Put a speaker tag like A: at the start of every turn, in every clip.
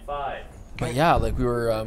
A: 25.
B: But yeah, like we were,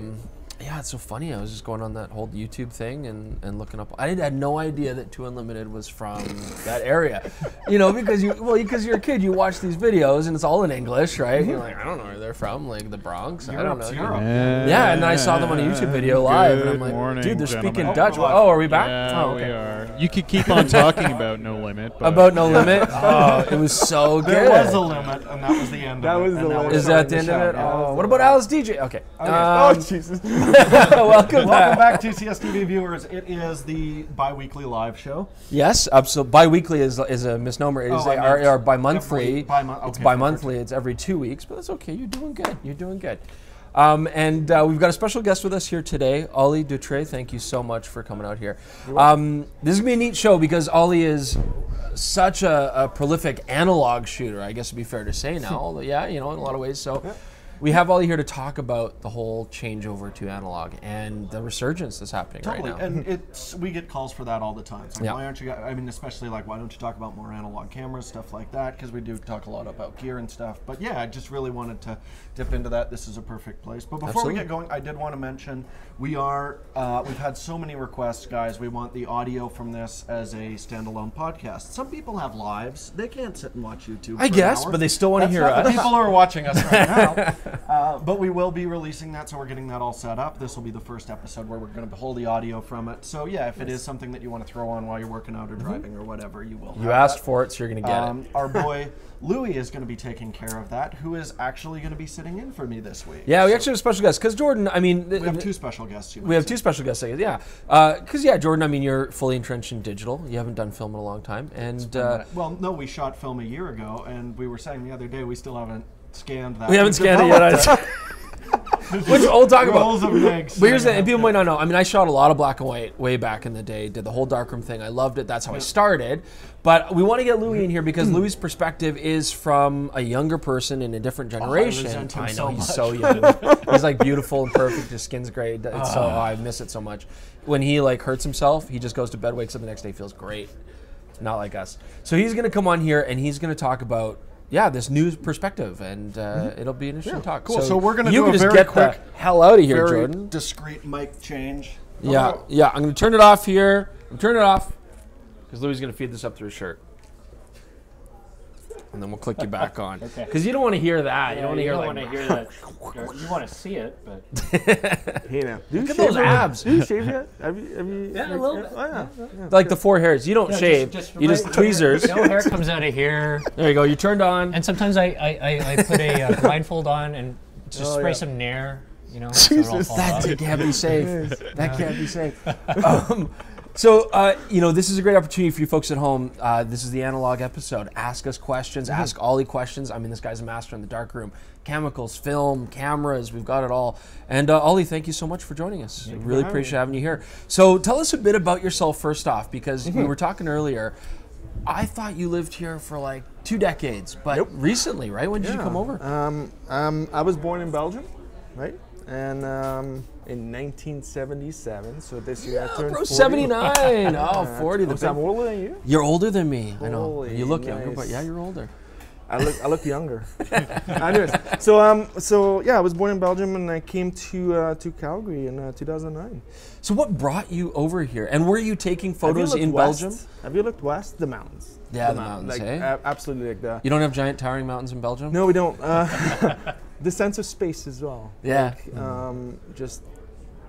B: yeah, it's so funny. I was just going on that whole YouTube thing and looking up. I had no idea that 2 Unlimited was from that area. You know, because you're a kid, you watch these videos and it's all in English, right? You're like, I don't know where they're from, like the Bronx. I don't know.
C: Europe.
B: Yeah, and then I saw them on a YouTube video live, and I'm like,
D: morning,
B: dude, they're speaking
D: gentlemen.
B: Dutch. Oh, are we back?
D: Yeah,
B: Oh, okay.
D: we are. You could keep on talking about No Limit. But
B: About No Limit? Oh, it was so good.
C: There was a limit, and that was the end
E: That
C: of it.
E: was the
C: and now
E: limit.
C: we're
B: Is that the
C: starting
B: end of
C: the
B: it?
C: show.
B: Oh, what about Alice DJ? Okay.
E: Oh, Jesus.
B: Welcome
C: Welcome
B: back.
C: back, TCSTV viewers. It is the bi-weekly live show.
B: Yes, so bi-weekly is a misnomer. It is
C: Oh, I meant
B: or bi-monthly.
C: It's
B: It's bi-monthly. It's every 2 weeks, but that's okay. You're doing good. You're doing good. And we've got a special guest with us here today, Olivier Du Tre. Thank you so much for coming out here. This is going to be a neat show because Ollie is such a prolific analog shooter, I guess it'd be fair to say now. Yeah, you know, in a lot of ways. So we have Ollie here to talk about the whole changeover to analog and the resurgence that's happening right now.
C: And we get calls for that all the time. It's like,
B: Yeah.
C: why aren't you guys, I mean, especially like, why don't you talk about more analog cameras, stuff like that, because we do talk a lot about gear and stuff. But yeah, I just really wanted to dip into that. This is a perfect place. But before we get going, I did want to mention, we've had so many requests, guys. We want the audio from this as a standalone podcast. Some people have lives. They can't sit and watch YouTube
B: I
C: for
B: guess,
C: an hour.
B: but they still want to
C: That's
B: hear
C: not
B: us.
C: the people who are watching us right now. But we will be releasing that, so we're getting that all set up. This will be the first episode where we're going to hold the audio from it. So yeah, if it is something that you want to throw on while you're working out or driving or whatever, you will.
B: You asked for it, so you're going to get it.
C: Our boy Louis is going to be taking care of that, who is actually going to be sitting in for me this week.
B: Yeah, we actually have a special guest because Jordan. I mean,
C: We have two special guests.
B: We have two special guests. Yeah, because Jordan. I mean, you're fully entrenched in digital. You haven't done film in a long time, and
C: well, no, we shot film a year ago, and we were saying the other day we still haven't scanned that.
B: we haven't scanned it yet. Which we'll talk about.
C: Rolls of eggs.
B: But here's the thing, people might not know. I mean, I shot a lot of black and white way back in the day. Did the whole darkroom thing. I loved it. That's how I started. But we want to get Louis in here because Louis' perspective is from a younger person in a different generation.
C: resent him
B: I know
C: so
B: he's
C: much.
B: so young. He's like beautiful and perfect. His skin's great. It's so I miss it so much. When he like hurts himself, he just goes to bed, wakes up the next day, feels great. Not like us. So he's going to come on here and he's going to talk about this new perspective, and it'll be an interesting talk.
C: Cool. So we're gonna
B: you
C: do
B: can
C: a
B: just
C: very
B: get
C: quick,
B: the hell out of here,
C: very
B: Jordan.
C: discreet mic change.
B: Yeah. I'm going to turn it off here. I'm turning it off because Louis is going to feed this up through his shirt, and then we'll click you back on.
A: Okay.
B: Because you don't want to hear that. You don't want to hear like.
A: want to hear that. You want to see it, but
E: Hey now. Do you
B: Look at
E: shave
B: those
E: yet?
B: abs.
E: Do you shave yet? Have you
A: yeah, a little bit.
E: Oh, yeah.
B: Like the 4 hairs. You don't shave. You just
A: right-
B: tweezers.
A: No hair comes out of here,
B: There you go. You turned on.
A: and sometimes I put a blindfold on and just spray
E: yeah.
A: some Nair. You know, so it all
E: Jesus,
A: falls
B: That
A: off.
B: can't be safe. That can't be safe. So, this is a great opportunity for you folks at home. This is the analog episode. Ask us questions. Ask Ollie questions. I mean, this guy's a master in the darkroom. Chemicals, film, cameras, we've got it all. And Ollie, thank you so much for joining us. I really appreciate having you here. So tell us a bit about yourself first off, because we were talking earlier. I thought you lived here for like 2 decades, but recently, right? When did you come over?
E: I was born in Belgium, right? And in 1977, so this year I turned 40.
B: 79. Oh, 40.
E: So I'm older than you.
B: You're older than me. I know.
E: Holy
B: You look younger, but
E: nice.
B: yeah, you're older.
E: I look younger. Anyways, so I was born in Belgium and I came to Calgary in 2009.
B: So what brought you over here? And were you taking
E: Have you
B: photos
E: looked
B: in
E: west?
B: Belgium?
E: Have you looked west? The mountains.
B: Yeah, the mountains,
E: like,
B: eh?
E: Absolutely, like the.
B: You don't have giant towering mountains in Belgium?
E: No, we don't. The sense of space as well.
B: Yeah.
E: Like, just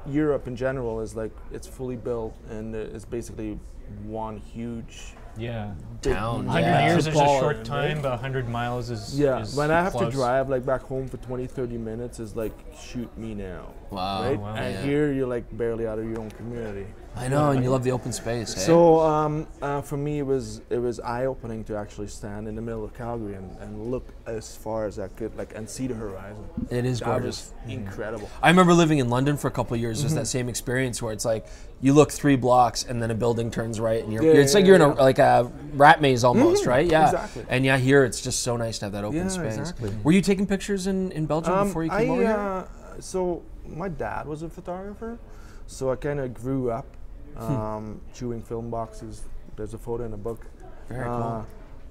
E: Europe in general is like it's fully built and it's basically one huge.
A: Yeah.
B: Town.
A: 100
B: yeah.
A: years is a
E: Metropolitan,
A: short
E: right?
A: time, but 100 miles is is
E: when I have to
A: close.
E: drive like back home for 20-30 minutes is like shoot me now.
B: Wow.
E: Right?
A: wow.
E: And
B: Yeah.
E: here you're like barely out of your own community.
B: I know, and you love the open space. Eh?
E: So for me it was eye-opening to actually stand in the middle of Calgary and look as far as I could like and see the horizon.
B: It is
E: That
B: gorgeous.
E: was incredible.
B: I remember living in London for a couple of years. It was that same experience where it's like you look 3 blocks and then a building turns right, and it's like you're in a rat maze almost, right? Yeah.
E: Exactly.
B: And yeah, here it's just so nice to have that open space.
E: Exactly.
B: Were you taking pictures in Belgium before you came over here?
E: So my dad was a photographer, so I kind of grew up chewing film boxes. There's a photo in the book.
B: Very cool.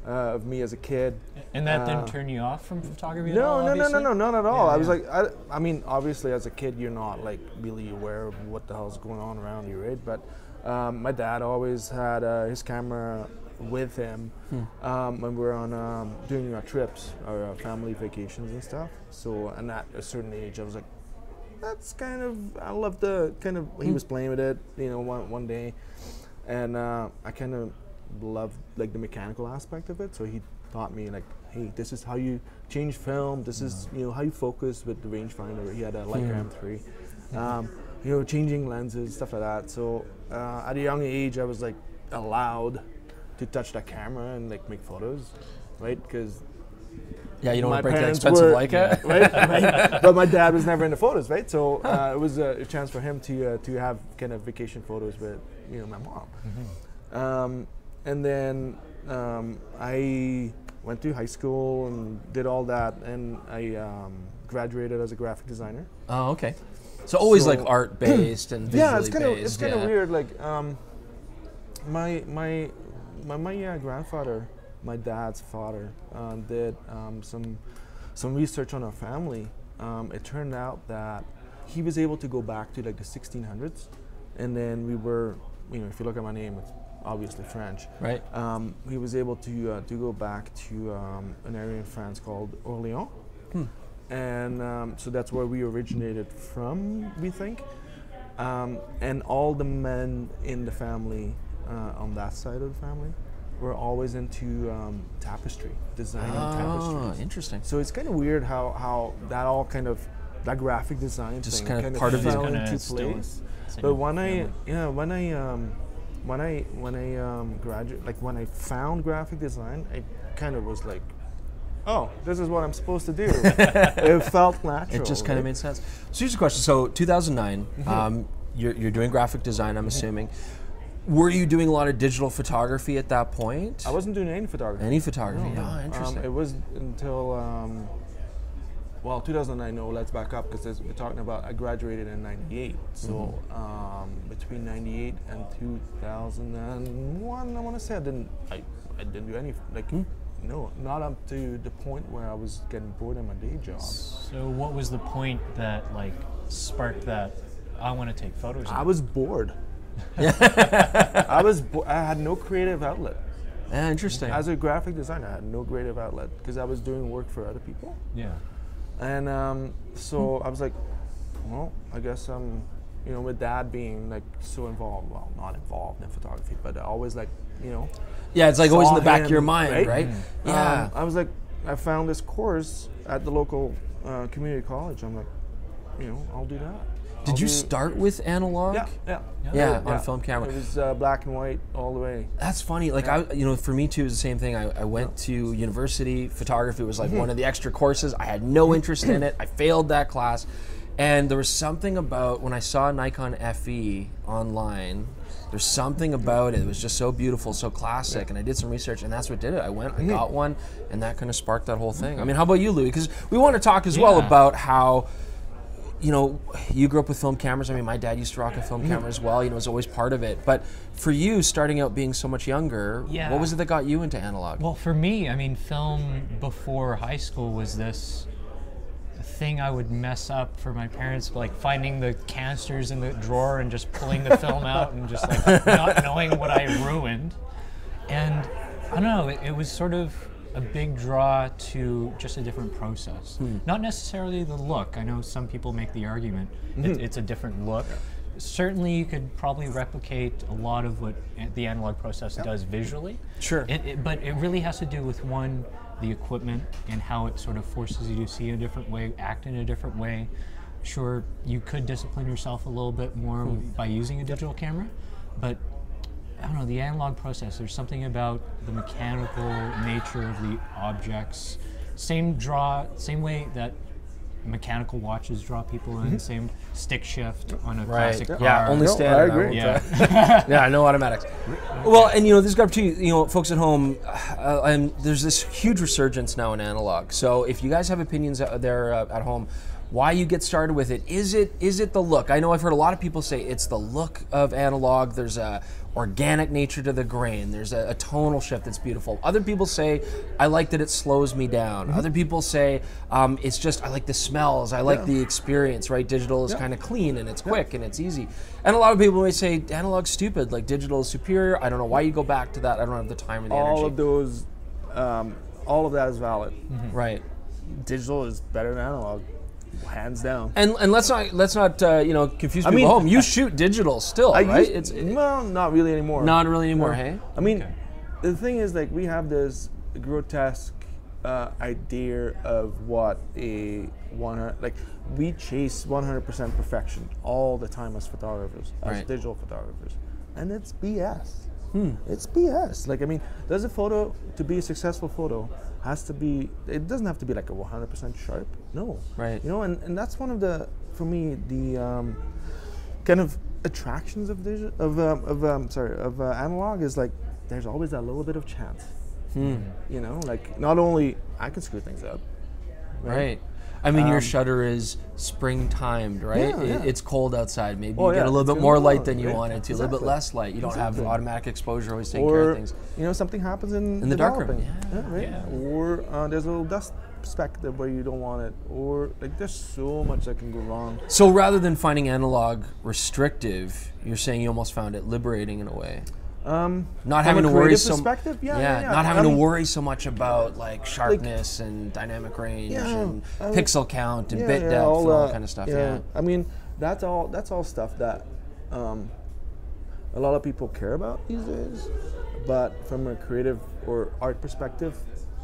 E: of me as a kid.
A: And that didn't turn you off from photography at
E: No,
A: all?
E: no, not at all.
A: Yeah,
E: I was like, I mean, obviously as a kid, you're not like really aware of what the hell's going on around you, right? But my dad always had his camera with him when we were on doing our trips, our family vacations and stuff. So, and at a certain age, I was like, that's kind of, I love the kind of, he was playing with it, you know, one day, and I kind of loved like the mechanical aspect of it. So he taught me like, hey, this is how you change film. This is, you know, how you focus with the rangefinder. He had a Leica M3. You know, changing lenses, stuff like that. So at a young age, I was like allowed to touch that camera and like make photos, right? Because
B: Yeah, you don't want to
E: my
B: break that
E: parents
B: expensive
E: were-
B: Leica.
E: right? But my dad was never into photos, right? So it was a chance for him to have kind of vacation photos with, you know, my mom. And then I went to high school and did all that, and I graduated as a graphic designer.
B: Oh, okay. So always
E: So-
B: like art based and visually
E: Yeah, it's kind of
B: based.
E: weird. Like my grandfather, my dad's father, did some research on our family. It turned out that he was able to go back to like the 1600s, and then we were, you know, if you look at my name, it's obviously French.
B: Right.
E: He was able to go back to an area in France called Orléans. And so that's where we originated from, we think. And all the men in the family, on that side of the family, were always into tapestry, designing tapestries.
B: Interesting.
E: So it's kind of weird how that all kind of, that graphic design
B: Just
E: thing
B: kind of part of you.
E: fell
A: Kinda
E: into
A: still
E: place.
A: is in
E: But
A: your
E: when I,
A: family.
E: yeah, when I graduated, like when I found graphic design, I kind of was like, oh, this is what I'm supposed to do. It felt natural.
B: It just kind of
E: right?
B: made sense. So here's a question. So 2009, you're doing graphic design, I'm assuming. Were you doing a lot of digital photography at that point?
E: I wasn't doing any photography.
B: Any photography?
E: No.
B: Oh, interesting.
E: It was until, well, 2009, no, let's back up, because we're talking about, I graduated in 98. So between 98 and 2001, I want to say I didn't do any, like, no, not up to the point where I was getting bored in my day job.
A: So what was the point that like sparked that, I want to take photos of
E: I
A: it?
E: was bored. I had no creative outlet.
B: Yeah, interesting.
E: As a graphic designer, I had no creative outlet because I was doing work for other people.
A: Yeah.
E: And so I was like, well, I guess you know, with Dad being like so involved, well, not involved in photography, but always like, you know.
B: Yeah, it's like always in the
E: saw
B: back of your
E: him,
B: mind, right? Yeah.
E: I was like, I found this course at the local community college. I'm like, you know, I'll do that.
B: Did you start with analog?
E: Yeah,
B: on film camera.
E: It was black and white all the way.
B: That's funny. Like you know, for me too, it was the same thing. I went to university. Photography was like one of the extra courses. I had no interest in it. I failed that class, and there was something about when I saw Nikon FE online. There's something about it. It was just so beautiful, so classic. And I did some research, and that's what did it. I went, I got one, and that kind of sparked that whole thing. I mean, how about you, Louis? Because we want to talk as well about how, you know, you grew up with film cameras. I mean, my dad used to rock a film camera as well. You know, it was always part of it. But for you, starting out being so much younger, what was it that got you into analog?
A: Well, for me, I mean, film before high school was this thing I would mess up for my parents, like finding the canisters in the drawer and just pulling the film out and just like not knowing what I ruined. And I don't know, it was sort of a big draw to just a different process. Not necessarily the look. I know some people make the argument it's a different look. Certainly you could probably replicate a lot of what the analog process does visually.
B: Sure.
A: But it really has to do with one, the equipment and how it sort of forces you to see in a different way, act in a different way. Sure, you could discipline yourself a little bit more by using a digital camera, but I don't know, the analog process, there's something about the mechanical nature of the objects. Same way that mechanical watches draw people in, same stick shift on a classic car.
B: Yeah, only
E: No,
B: standard.
E: I agree.
A: Yeah.
B: Yeah, no automatics. Well, and you know, this is a good opportunity, you know, folks at home, and there's this huge resurgence now in analog. So if you guys have opinions out there at home, why you get started with it. Is it the look? I know I've heard a lot of people say it's the look of analog. There's a organic nature to the grain. There's a tonal shift that's beautiful. Other people say, I like that it slows me down. Other people say, it's just, I like the smells. I like the experience, right? Digital is kind of clean and it's quick and it's easy. And a lot of people may say, analog's stupid, like digital is superior. I don't know why you go back to that. I don't have the time or the energy.
E: All of those, all of that is valid.
B: Right.
E: Digital is better than analog. Hands down.
B: And let's not confuse people at home. You shoot digital still, right?
E: Well, not really anymore.
B: Not really anymore, hey?
E: I mean, the thing is, like, we have this grotesque idea of what a 100, like, we chase 100% perfection all the time as photographers, as digital photographers, and it's BS. It's BS. Like, I mean, does a photo, to be a successful photo, has to be, it doesn't have to be like a 100% sharp. No.
B: Right.
E: You know, and that's one of the, for me, the kind of attractions of analog is like, there's always that little bit of chance. You know, like, not only I can screw things up.
B: Right. I mean, your shutter is spring timed, right?
E: Yeah.
B: It's cold outside. Maybe you get a little bit more light than you wanted to, a little bit less light. You don't have automatic exposure, always taking care of things.
E: You know, something happens in
B: the darkroom.
E: Or there's a little dust speck there where you don't want it. Or, like, there's so much that can go wrong.
B: So rather than finding analog restrictive, you're saying you almost found it liberating in a way. Not having to worry so much. Not having to worry so much about like sharpness and dynamic range and pixel count and bit depth and all that kind of stuff.
E: I mean, that's all stuff that a lot of people care about these days. But from a creative or art perspective,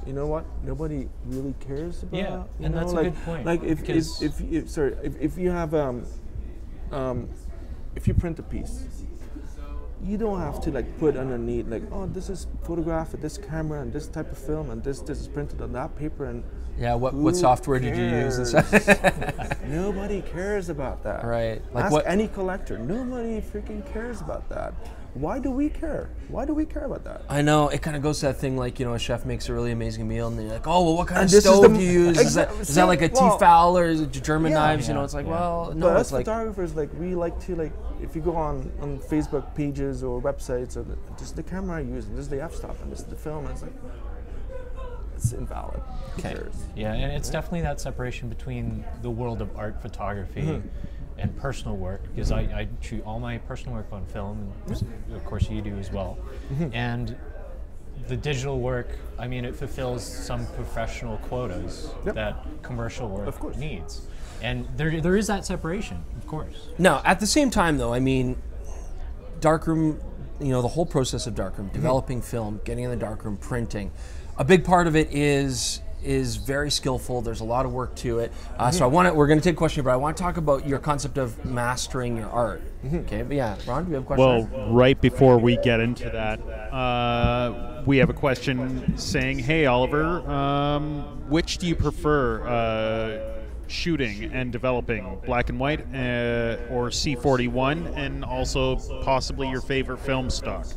E: you know what? Nobody really cares about.
A: Yeah, and that's a good point.
E: Like if you have if you print a piece, you don't have to like put underneath like, oh, this is photographed with this camera and this type of film and this is printed on that paper and
B: what software did you use and stuff?
E: Nobody cares about that.
B: Right. Like
E: ask any collector. Nobody freaking cares about that. Why do we care? Why do we care about that?
B: I know, it kind of goes to that thing like, you know, a chef makes a really amazing meal and they're like, oh, well, what kind of stove do you use? Is that like a T-foul or is it German knives? You know, it's like, well, no,
E: but
B: it's
E: as
B: like...
E: photographers, like, we like to, like, if you go on Facebook pages or websites, or this is the camera I use, and this is the f-stop, and this is the film, and it's like, it's invalid.
B: Okay.
A: Yeah, and it's definitely that separation between the world of art photography and personal work, because I shoot all my personal work on film, and of course you do as well. And the digital work, I mean, it fulfills some professional quotas that commercial work needs. And there is that separation, of course.
B: Now, at the same time, though, I mean, darkroom, you know, the whole process of darkroom, developing film, getting in the darkroom, printing, a big part of it is very skillful. There's a lot of work to it. So we're going to take a question, but I want to talk about your concept of mastering your art. Okay, but yeah, Ron, do you have a question?
D: Well, right before we get into that, we have a question saying, hey, Oliver, which do you prefer shooting and developing, black and white or C41, and also possibly your favorite film stock?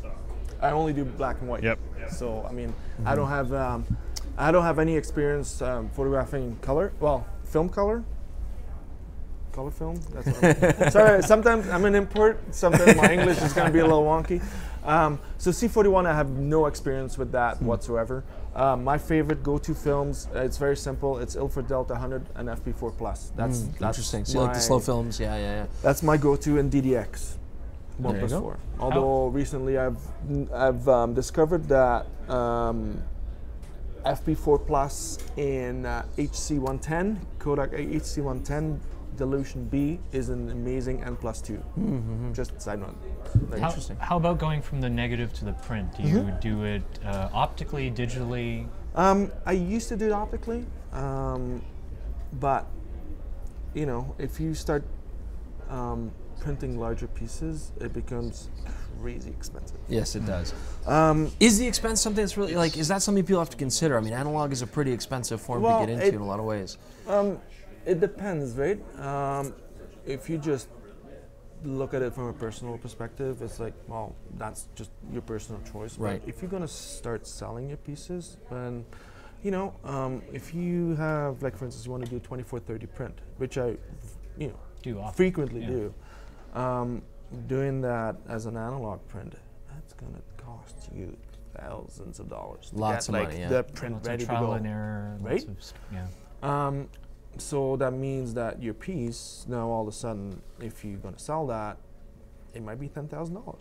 E: I only do black and white.
D: Yep.
E: So, I mean, I don't have any experience photographing color. Well, film color. Color film. That's what sorry, sometimes I'm an import. Sometimes my English is going to be a little wonky. So C41, I have no experience with that whatsoever. My favorite go-to films, it's very simple. It's Ilford Delta 100 and FP4 Plus. That's
B: interesting. So you like the slow films? Yeah.
E: That's my go-to in DDX. 1+4. Although recently I've discovered that FP4 Plus in HC110, Kodak HC110 Dilution B is an amazing N+2. Just side note.
B: Interesting.
A: How about going from the negative to the print? Do you do it optically, digitally?
E: I used to do it optically, but you know, if you start printing larger pieces, it becomes crazy expensive.
B: Yes, it does. Is the expense something that's really, like, is that something people have to consider? I mean, analog is a pretty expensive form to get into in a lot of ways.
E: It depends, right? If you just look at it from a personal perspective, it's like, well, that's just your personal choice.
B: Right.
E: But if you're going to start selling your pieces, then you know, if you have, like, for instance, you want to do a 2430 print, which I, you know,
A: Do often.
E: frequently
A: Yeah.
E: do, doing that as an analog print, that's going to cost you thousands of dollars. To
B: Lots
E: get,
B: of
E: like,
B: money, yeah.
E: the print
A: Lots
E: ready
A: of
E: to
A: trial
E: go.
A: and error.
E: Right?
A: Yeah.
E: So that means that your piece, now all of a sudden, if you're going to sell that, it might be $10,000.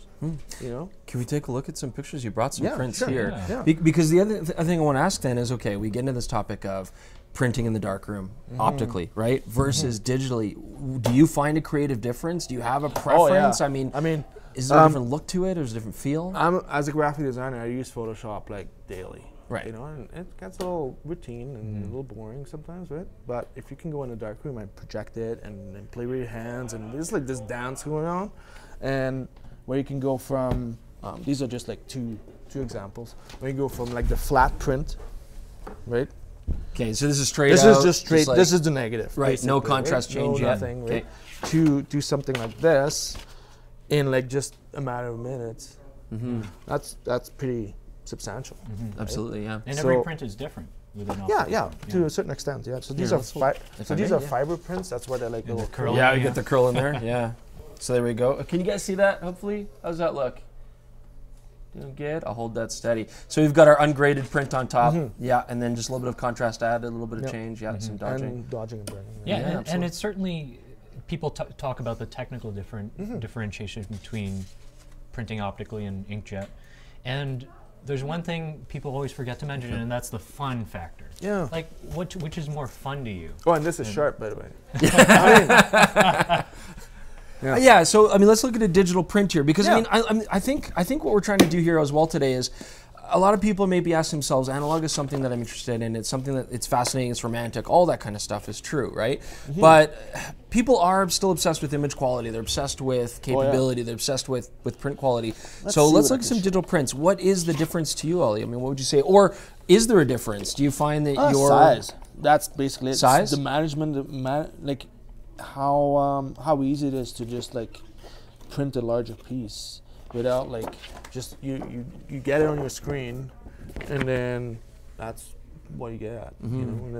E: You know?
B: Can we take a look at some pictures? You brought some
E: Yeah,
B: prints
E: sure.
B: here.
A: Yeah.
B: Because the other thing I want to ask then is, okay, we get into this topic of printing in the darkroom optically, right? Versus digitally. Do you find a creative difference? Do you have a preference?
E: Oh, yeah.
B: I mean, is there a different look to it, or is it a different feel?
E: As a graphic designer, I use Photoshop like daily.
B: Right.
E: You know, and it gets a little routine and a little boring sometimes, right? But if you can go in a dark room and project it and play with your hands, and there's like this dance going on, and where you can go from, these are just like two examples, where you go from like the flat print, right?
B: Okay, so this is straight
E: This
B: out.
E: is just straight,
B: like-
E: this is the negative.
B: Right, no
E: basically,
B: contrast
E: right?
B: change
E: no
B: yet.
E: nothing,
B: Okay.
E: right? To do something like this in like just a matter of minutes, that's pretty substantial.
B: Absolutely, yeah.
A: And every
E: So-
A: print is different. Within
E: Yeah,
A: optical.
E: yeah, to a certain extent, yeah. So these are
B: if I
E: these
B: may,
E: are
B: yeah.
E: fiber prints. That's why they're like
A: And the
E: little
A: curl.
B: Yeah, we
A: Yeah.
B: get the curl in there. Yeah. So there we go. Can you guys see that? Hopefully, how's that look? Doing good. I'll hold that steady. So we've got our ungraded print on top. Yeah, and then just a little bit of contrast added, a little bit of
E: Yep.
B: change. Yeah, some dodging.
E: and dodging and burning.
A: Yeah,
B: Yeah,
A: and
B: absolutely.
A: it's certainly people talk about the technical differentiation between printing optically and inkjet, and there's one thing people always forget to mention, and that's the fun factor.
E: Yeah.
A: Like, which is more fun to you?
E: Oh, and this is sharp, by the way.
B: Yeah. So I mean, let's look at a digital print here because
E: Yeah.
B: I think what we're trying to do here as well today is. A lot of people maybe ask themselves, analog is something that I'm interested in. It's something that it's fascinating, it's romantic, all that kind of stuff is true, right? But people are still obsessed with image quality. They're obsessed with capability. They're obsessed with print quality. So
E: see
B: let's
E: what
B: look
E: I
B: at
E: can
B: some
E: show.
B: digital prints. What is the difference to you, Ollie? I mean, what would you say? Or is there a difference? Do you find that your
E: size. That's basically it.
B: Size?
E: The management, like how easy it is to just like print a larger piece without like just you get it on your screen, and then that's what you get. You know, and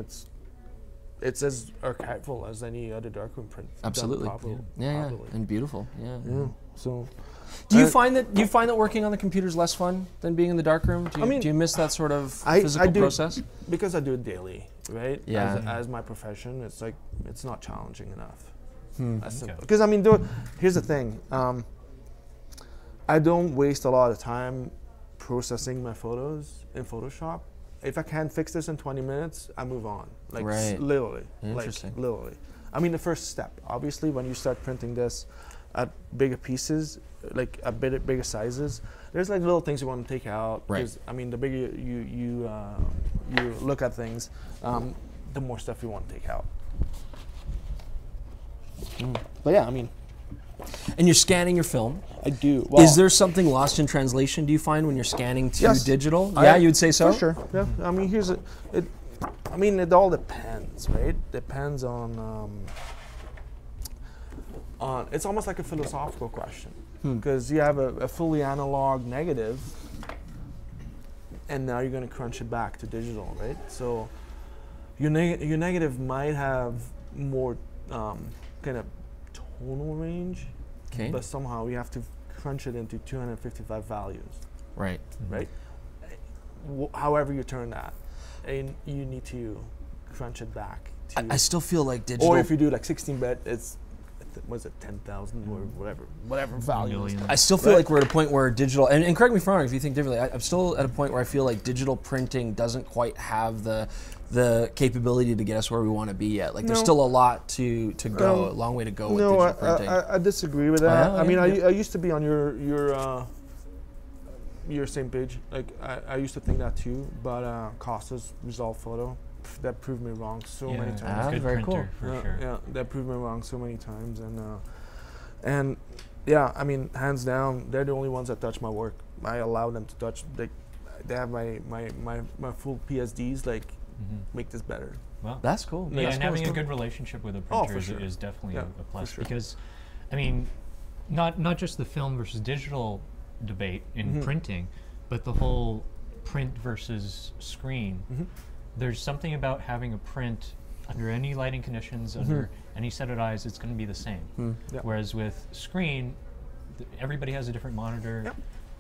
E: it's as archival as any other darkroom print. done
B: Absolutely.
E: properly.
B: Yeah, and beautiful. Yeah.
E: Yeah. So.
B: Do you find that working on the computer is less fun than being in the darkroom? Do you miss that sort of physical
E: do,
B: process?
E: because I do it daily, right?
B: Yeah.
E: As my profession, it's like it's not challenging enough.
A: Okay.
E: Because I mean, here's the thing. I don't waste a lot of time processing my photos in Photoshop. If I can't fix this in 20 minutes, I move on. Like
B: Right.
E: literally.
B: Interesting.
E: Like literally. I mean, the first step, obviously, when you start printing this at bigger pieces, like a bit bigger sizes, there's like little things you want to take out.
B: Right.
E: 'Cause, I mean, the bigger you look at things, the more stuff you want to take out. But yeah, I mean,
B: And you're scanning your film.
E: I do. Well,
B: Is there something lost in translation, do you find, when you're scanning to
E: Yes.
B: digital?
E: I-
B: Yeah, you'd say so?
E: For sure. Yeah. I mean, I mean, it all depends, right? Depends on. It's almost like a philosophical question, because you have a fully analog negative, and now you're going to crunch it back to digital, right? So your negative might have more kind of tonal range,
B: Okay.
E: but somehow you have to crunch it into 255 values,
B: Right.
E: right? However you turn that, and you need to crunch it back to.
B: I still feel like digital.
E: or if you do like 16-bit, it's was it 10,000 or whatever value.
A: Million.
B: I still feel
E: Right.
B: like we're at a point where digital, and correct me if I'm wrong if you think differently, I'm still at a point where I feel like digital printing doesn't quite have the capability to get us where we want to be yet. Like there's
E: No.
B: still a lot to go, a long way to go with
E: No,
B: digital printing.
E: I disagree with that.
B: Oh,
E: I mean,
B: yeah.
E: I used to be on your same page. Like I used to think that too, but Costa's Resolve Photo, that proved me wrong so many times.
B: Ah,
A: Good
B: very
A: printer,
B: cool.
A: for sure.
E: Yeah, that proved me wrong so many times, and yeah, I mean, hands down, they're the only ones that touch my work. I allow them to touch. They have my full PSDs. Like, make this better.
A: Well,
B: That's cool.
A: yeah,
B: That's
A: and
B: cool.
A: having a good relationship with a
E: Oh,
A: printer
E: for sure.
A: is definitely
E: Yeah,
A: a plus,
E: for sure.
A: because, I mean, not just the film versus digital debate in printing, but the whole print versus screen. there's something about having a print under any lighting conditions, under any set of eyes, it's going to be the same.
E: Yep.
A: Whereas with screen, everybody has a different monitor.
E: Yep.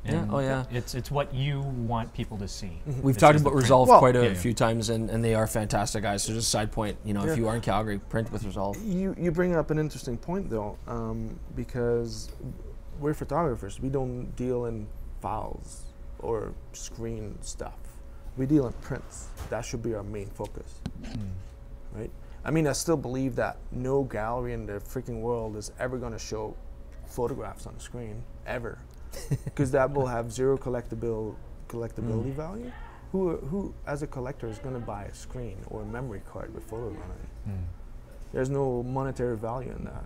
A: And
B: Yeah, oh yeah.
A: It's what you want people to see.
B: We've
A: It's
B: talked
A: just
B: about
A: the print.
B: Resolve
E: Well,
B: quite a
A: yeah.
B: few times, and they are fantastic guys. So just a side point, you know, if
E: Yeah.
B: you are in Calgary, print with Resolve.
E: You bring up an interesting point though, because we're photographers. We don't deal in files or screen stuff. We deal in prints. That should be our main focus, right? I mean, I still believe that no gallery in the freaking world is ever going to show photographs on the screen ever, because that will have zero collectability value. Who as a collector is going to buy a screen or a memory card with photos on it? There's no monetary value in that.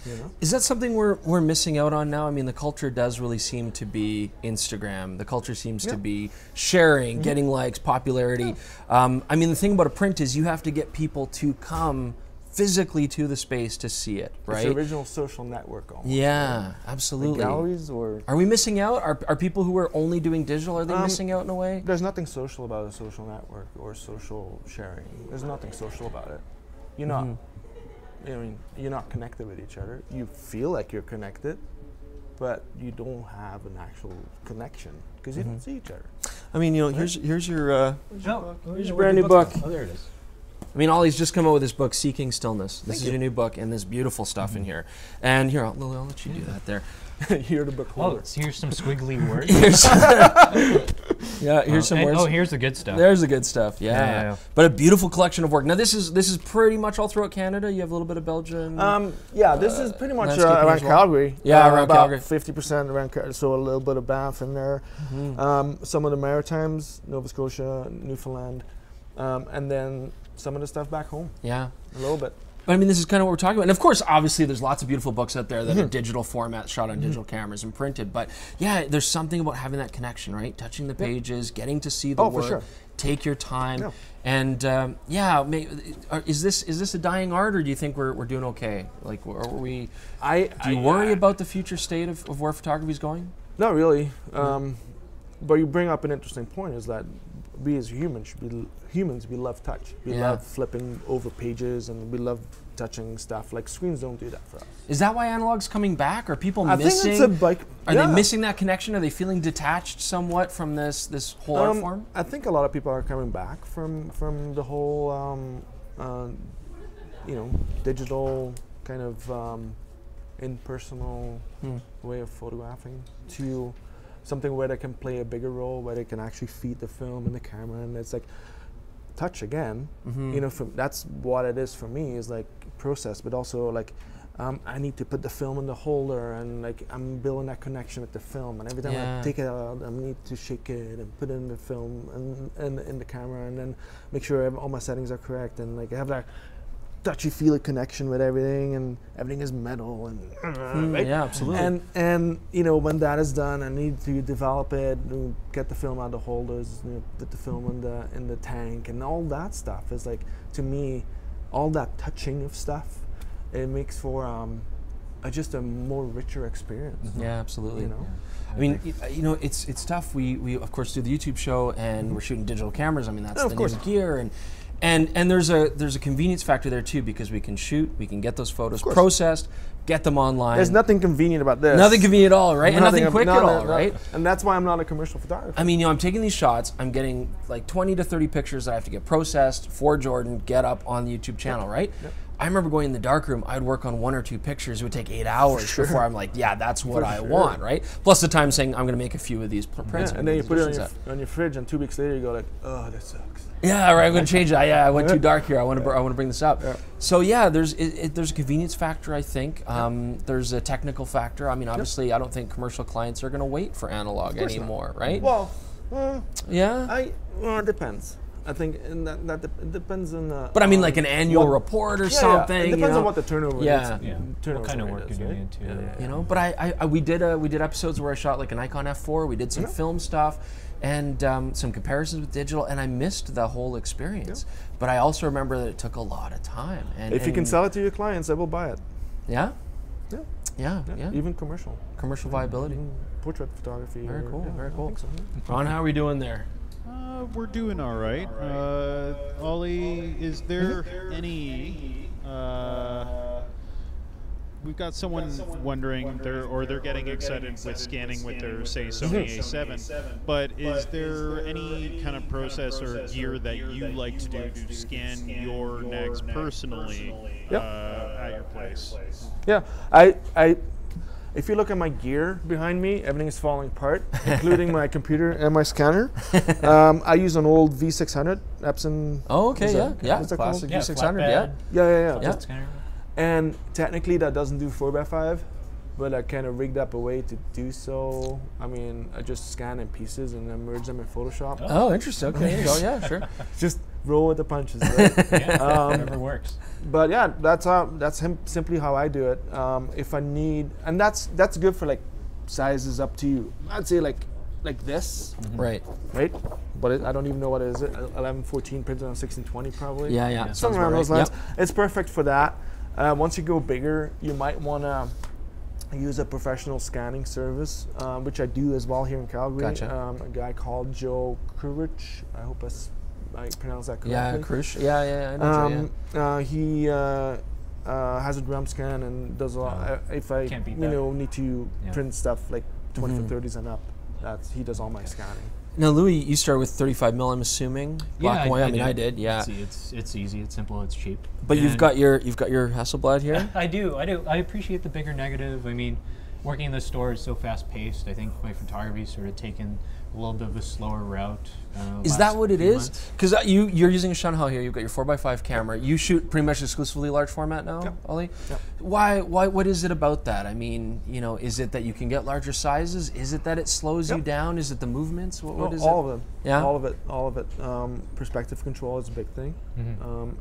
E: You know?
B: Is that something we're missing out on now? I mean, the culture does really seem to be Instagram. The culture seems to be sharing, getting likes, popularity. I mean, the thing about a print is you have to get people to come physically to the space to see it, right?
E: It's the original social network almost.
B: Yeah,
E: Right?
B: absolutely.
E: The galleries or...
B: Are we missing out? Are people who are only doing digital, are they missing out in a way?
E: There's nothing social about a social network or social sharing. There's nothing social about it. You're not... I mean, you're not connected with each other. You feel like you're connected, but you don't have an actual connection because you don't see each other.
B: I mean, you know, here's your
A: Here's
B: your brand new book.
A: Oh, there it is.
B: I mean, Ollie's just come out with this book, Seeking Stillness. This is your new book, and there's beautiful stuff in here. And here, I'll let you do that there.
E: You're the book
A: Oh,
E: holder.
A: here's some squiggly words.
B: Here's some words.
A: Oh, here's the good stuff.
B: There's the good stuff. Yeah.
A: Yeah.
B: But a beautiful collection of work. Now this is pretty much all throughout Canada. You have a little bit of Belgium.
E: Yeah, this is pretty much
B: landscaping
E: around
B: as well.
E: Calgary.
B: Yeah, around
E: about
B: Calgary.
E: 50% around Calgary, so a little bit of Banff in there. Some of the Maritimes, Nova Scotia, Newfoundland, and then some of the stuff back home,
B: Yeah.
E: a little bit.
B: But I mean, this is kind of what we're talking about. And of course, obviously, there's lots of beautiful books out there that are digital format, shot on digital cameras and printed. But yeah, there's something about having that connection, right? Touching the pages, getting to see the
E: Oh, for
B: work,
E: sure.
B: take your time.
E: Yeah.
B: And is this a dying art, or do you think we're doing okay? Like, are we? Do you worry about the future state of where photography is going?
E: Not really. But you bring up an interesting point, is that we as humans we love touch. We
B: Yeah.
E: love flipping over pages, and we love touching stuff. Like, screens don't do that for us.
B: Is that why analog's coming back? Are people
E: I
B: missing?
E: think it's a like.
B: Are they missing that connection? Are they feeling detached somewhat from this whole art form?
E: I think a lot of people are coming back from the whole digital kind of impersonal way of photographing to something where they can play a bigger role, where they can actually feed the film and the camera, and it's like touch again. You know, that's what it is for me, is like process, but also like I need to put the film in the holder, and like I'm building that connection with the film, and every time I take it out, I need to shake it and put it in the film and in the camera, and then make sure all my settings are correct, and like have that touchy-feely connection with everything, and everything is metal, and right?
B: Yeah, absolutely.
E: And you know, when that is done, I need to develop it, get the film out of the holders, put the film in the tank, and all that stuff is like, to me, all that touching of stuff, it makes for just a more richer experience.
B: Yeah, absolutely.
E: You know,
B: I mean, you know, it's tough. We of course do the YouTube show, and we're shooting digital cameras. I mean, that's
E: Yeah,
B: the
E: of course.
B: new gear, and there's a convenience factor there too, because we can shoot, we can get those photos processed, get them online.
E: there's nothing convenient about this.
B: Nothing convenient at all, right? And nothing quick at all, right?
E: And that's why I'm not a commercial photographer.
B: I mean, you know, I'm taking these shots. I'm getting like 20 to 30 pictures that I have to get processed for Jordan, get up on the YouTube channel, right?
E: Yep.
B: I remember going in the darkroom, I'd work on 1 or 2 pictures. It would take 8 hours before I'm like, yeah, that's what I want, right? Plus the time saying I'm going to make a few of these prints.
E: and then you put it
B: editions
E: on your fridge, and 2 weeks later you go like, oh, that sucks.
B: Yeah, right. I'm going to change that. Yeah, I went too dark here. I want to bring this up.
E: Yeah.
B: So yeah, there's a convenience factor. I think there's a technical factor. I mean, obviously, I don't think commercial clients are going to wait for analog anymore, right?
E: Well,
B: Yeah.
E: it depends. I think that it depends on.
B: But I mean, like an annual report or something.
E: It depends
B: you know?
E: on what the turnover
B: Yeah.
E: is.
A: Yeah.
E: Turnover
A: What kind of
E: rate
A: work
E: is,
A: you're doing
E: right?
A: into it.
B: You know, but we did episodes where I shot like a Nikon F4. We did some film stuff and some comparisons with digital, and I missed the whole experience. But I also remember that it took a lot of time. And
E: If you can sell it to your clients, they will buy it.
B: yeah,
E: Yeah.
B: yeah,
E: Even commercial.
B: commercial viability.
E: Portrait photography.
B: Very cool, very
E: I
B: cool.
E: think so, yeah.
B: Ron, how are we doing there?
D: We're doing all right. Ollie, is there any? We've got someone wondering, they're getting excited with scanning with their, say, Sony A7. But is there any kind of process or gear that you like to do to scan your negs personally at your place?
E: Yeah, if you look at my gear behind me, everything is falling apart, including my computer and my scanner. I use an old V600 Epson.
B: Oh, okay, yeah,
E: what's that
B: classic
E: called?
B: V600,
E: Yeah.
A: Scanner.
E: And technically that doesn't do 4x5, but I kind of rigged up a way to do so. I mean, I just scan in pieces and then merge them in Photoshop.
B: Oh, interesting. Okay, there you go. Yeah, sure.
E: Just roll with the punches, right?
A: Whatever works.
E: But yeah, that's simply how I do it. If I need, and that's good for like sizes up to you. I'd say like this,
B: Right.
E: But I don't even know what it is. 1114 printed on 1620 probably.
B: Yeah.
E: Something around those lines. It's perfect for that. Once you go bigger, you might want to use a professional scanning service, which I do as well here in Calgary.
B: Gotcha.
E: A guy called Joe Krurich. I hope I pronounced that correctly.
B: Yeah, Krush. Yeah. I know Joe,
E: He has a drum scan and does a lot. If I
A: Can't beat
E: need to print stuff like 20-30s and up, he does all my scanning.
B: Now, Louis, you started with 35mm, I'm assuming. Black and white. I mean, I did. Yeah.
A: It's easy. It's simple. It's cheap.
B: But you've got your Hasselblad here.
A: I do. I appreciate the bigger negative. I mean, working in the store is so fast paced. I think my photography sort of taken a little bit of a slower route.
B: Is that what it is? Because you're using a Shanghai here. You've got your 4x5 camera. You shoot pretty much exclusively large format now, Ollie?
E: Yep.
B: Why? What is it about that? I mean, is it that you can get larger sizes? Is it that it slows you down? Is it the movements? What is
E: all
B: it?
E: of them.
B: Yeah.
E: All of it. Perspective control is a big thing.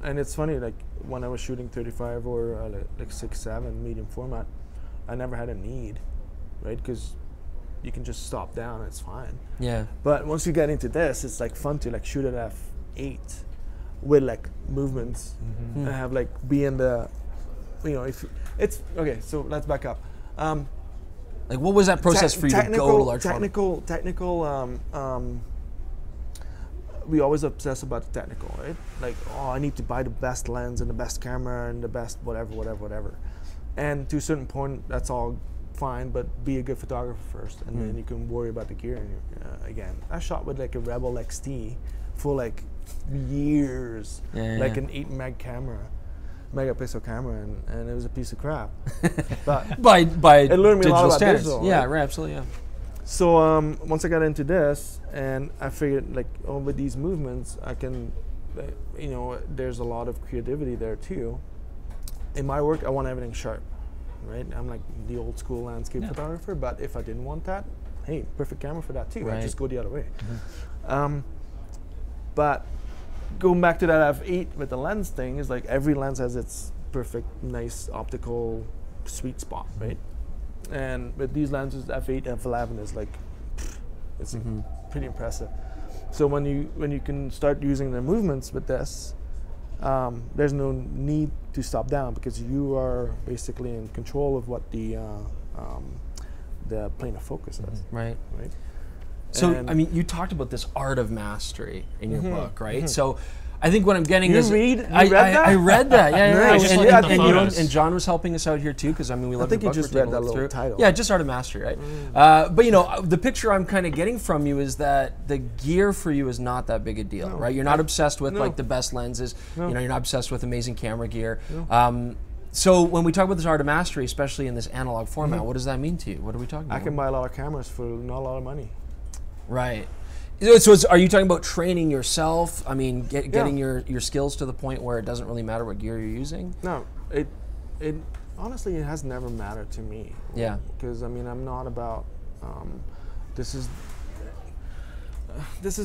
E: And it's funny, like when I was shooting 35 or like 6.7 medium format, I never had a need, right? Because you can just stop down, it's fine.
B: Yeah.
E: But once you get into this, it's like fun to like shoot at f8 with like movements and have like be in the, if it's okay. So let's back up.
B: Like, what was that process for you to go to large format?
E: Technical. We always obsess about the technical, right? Like, I need to buy the best lens and the best camera and the best whatever. And to a certain point, that's all fine, but be a good photographer first, and then you can worry about the gear again. I shot with like a Rebel XT for like years, like an 8 megapixel camera, and it was a piece of crap. But
B: by
E: it learned me a lot about
B: standards.
E: digital.
B: Yeah,
E: right?
B: right, absolutely, yeah.
E: So once I got into this, and I figured like, with these movements, I can, there's a lot of creativity there too. In my work, I want everything sharp, right? I'm like the old school landscape photographer, but if I didn't want that, hey, perfect camera for that too. Right. I just go the other way. But going back to that f8 with the lens thing, is like every lens has its perfect, nice optical sweet spot, right? And with these lenses, f8, f11 is like, it's pretty impressive. So when you can start using the movements with this, there's no need to stop down because you are basically in control of what the plane of focus is.
B: Right.
E: Right.
B: So, I mean, you talked about this art of mastery in your book, right? So, I think what I'm getting is
E: read that?
B: I read that. Yeah.
A: Nice.
B: And John was helping us out here too, because I mean, we love.
E: I think
B: your
E: you
B: book.
E: just
B: We're
E: read
B: taking
E: that
B: a look
E: little
B: through.
E: title.
B: Yeah, just art of mastery, right? But the picture I'm kind of getting from you is that the gear for you is not that big a deal, right? You're not obsessed with like the best lenses. You're not obsessed with amazing camera gear. So when we talk about this art of mastery, especially in this analog format, what does that mean to you? What are we talking about?
E: I can buy a lot of cameras for not a lot of money.
B: Right. So are you talking about training yourself? I mean, getting your skills to the point where it doesn't really matter what gear you're using?
E: No, it honestly, it has never mattered to me.
B: Yeah.
E: Because I mean, I'm not about. This is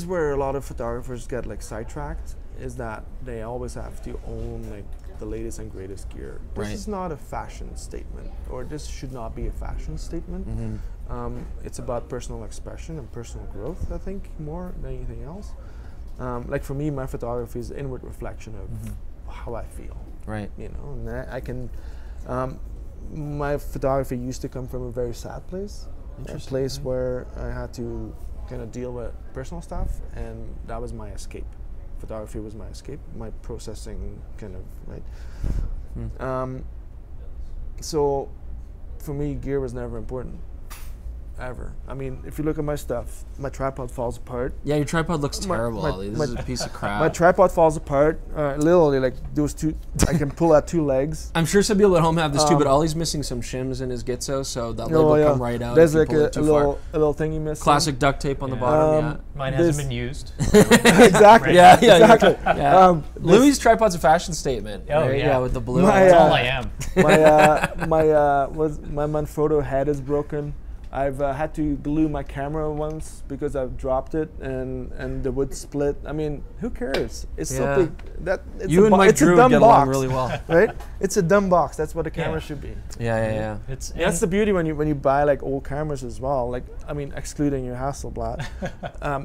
E: where a lot of photographers get like sidetracked. Is that they always have to own like the latest and greatest gear. This is not a fashion statement, or this should not be a fashion statement. It's about personal expression and personal growth, I think, more than anything else. Like for me, my photography is an inward reflection of how I feel.
B: Right.
E: And I can. My photography used to come from a very sad place. A place where I had to kind of deal with personal stuff, and that was my escape. Photography was my escape, my processing kind of, right? So for me, gear was never important. Ever. I mean, if you look at my stuff, my tripod falls apart.
B: Yeah, your tripod looks terrible, Ollie. This is a piece of crap.
E: My tripod falls apart. Literally, like those two, I can pull out 2 legs.
B: I'm sure some people at home have this too, but Ollie's missing some shims in his Gitzo, so that leg will come right out.
E: There's
B: if you
E: like
B: pull it
E: a little thing you miss.
B: Classic duct tape on the bottom.
A: Mine hasn't been used.
E: Exactly.
B: Yeah,
E: exactly.
B: Yeah. Louis' tripod's a fashion statement.
A: Oh,
B: right?
A: yeah.
B: With the blue.
A: That's all I am.
E: My Manfrotto head is broken. I've had to glue my camera once because I've dropped it and the wood split. I mean, who cares? It's something that it's
B: you and Mike Drew get along really well,
E: right? It's a dumb box. That's what a camera should be.
B: Yeah.
E: That's the beauty when you buy like old cameras as well. Like, I mean, excluding your Hasselblad,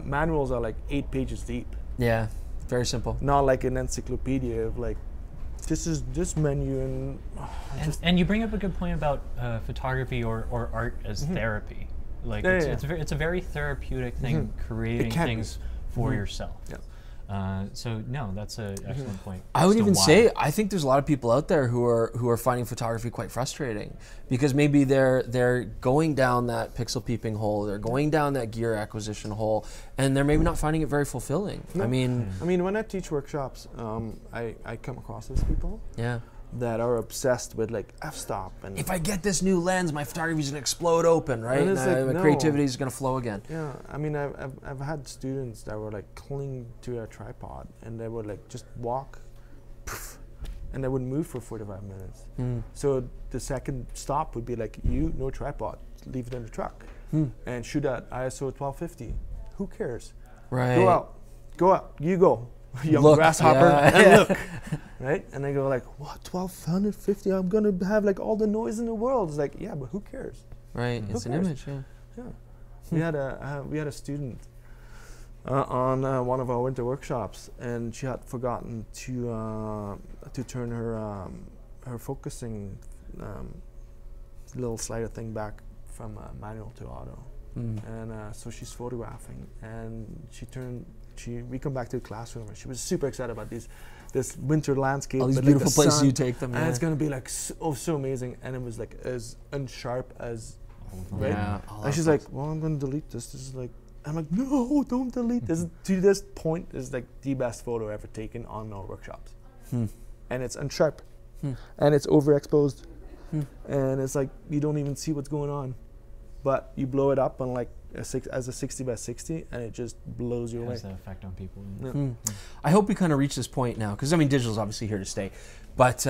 E: manuals are like 8 pages deep.
B: Yeah, very simple.
E: Not like an encyclopedia of like, this is this menu
A: and you bring up a good point about photography or art as therapy. Like it's a very therapeutic thing, creating things for yourself. Yeah. So no, that's an excellent point.
B: I would even say I think there's a lot of people out there who are finding photography quite frustrating because maybe they're going down that pixel peeping hole, they're going down that gear acquisition hole, and they're maybe not finding it very fulfilling. No. I mean,
E: when I teach workshops, I come across these people.
B: Yeah.
E: That are obsessed with like f-stop and
B: if I get this new lens, my photography's gonna explode open, right? And my creativity is gonna flow again.
E: Yeah, I mean, I've had students that were like clinging to a tripod and they would like just walk, poof, and they wouldn't move for 45 minutes. So the second stop would be like, no tripod, leave it in the truck, and shoot at ISO 1250. Who cares?
B: Right.
E: Go out, you go. Young
B: look,
E: grasshopper and look, right? And they go like, what, 1250? I'm gonna have like all the noise in the world. It's like, yeah, but who cares?
B: Right, it's an image.
E: Yeah. We had a student on one of our winter workshops, and she had forgotten to turn her focusing little slider thing back from manual to auto, and so she's photographing, and we come back to the classroom and she was super excited about this winter landscape.
B: All these
E: with
B: beautiful
E: like the
B: places
E: sun,
B: you take them.
E: and it's gonna be like so amazing. And it was like as unsharp as right.
B: Yeah,
E: and she's like, well, I'm gonna delete this. This is like, I'm like, no, don't delete this. To this point, is like the best photo ever taken on our workshops. And it's unsharp, and it's overexposed, and it's like you don't even see what's going on, but you blow it up on like as a 60 by 60, and it just blows you away.
A: Has that effect on people.
B: I hope we kind of reach this point now, because I mean, digital's obviously here to stay, but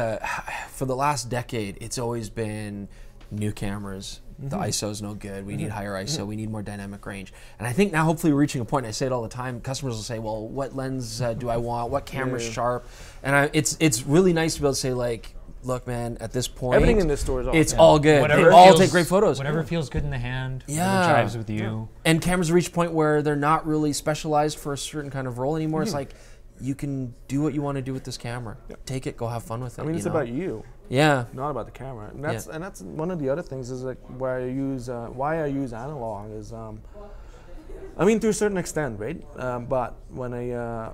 B: for the last decade, it's always been new cameras. The ISO's no good. We need higher ISO. We need more dynamic range. And I think now, hopefully, we're reaching a point. I say it all the time. Customers will say, "Well, what lens do I want? What camera's sharp?" And it's really nice to be able to say, like, look, man, at this point,
E: everything in this store is all
B: it's all good.
A: Whatever
B: they all take great photos.
A: Whatever feels good in the hand,
B: yeah,
A: whatever jives with you.
B: And cameras reach a point where they're not really specialized for a certain kind of role anymore. It's like, you can do what you want to do with this camera. Take it, go have fun with it.
E: I mean, it's about you.
B: Yeah.
E: Not about the camera. And that's one of the other things is like why I use analog is I mean, to a certain extent, right? But when I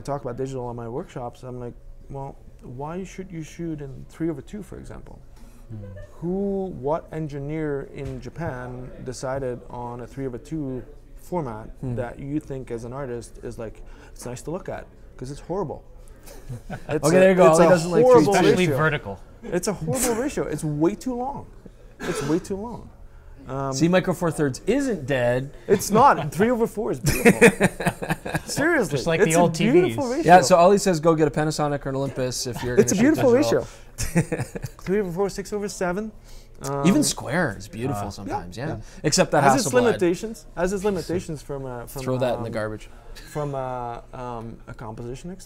E: talk about digital on my workshops, I'm like, well, why should you shoot in 3/2, for example? What engineer in Japan decided on a 3/2 format that you think as an artist is like, it's nice to look at because it's horrible.
B: Okay, there you go.
E: It's
B: Ollie
E: a
B: doesn't like
E: horrible
A: Especially
E: ratio.
A: vertical.
E: It's a horrible ratio. It's way too long. It's way too long.
B: See, Micro Four Thirds isn't dead.
E: It's not. 3/4 is beautiful. Seriously,
A: Just like
E: it's
A: the old
E: a beautiful
A: TVs.
E: ratio.
B: Yeah, so Ollie says go get a Panasonic or an Olympus if you're going
E: It's
B: to
E: a beautiful
B: digital.
E: ratio. 3/4, 6/7.
B: Even square is beautiful sometimes, yeah. Except that
E: has its
B: Hasselblad.
E: limitations. Has its limitations from
B: Throw that in the garbage.
E: From a composition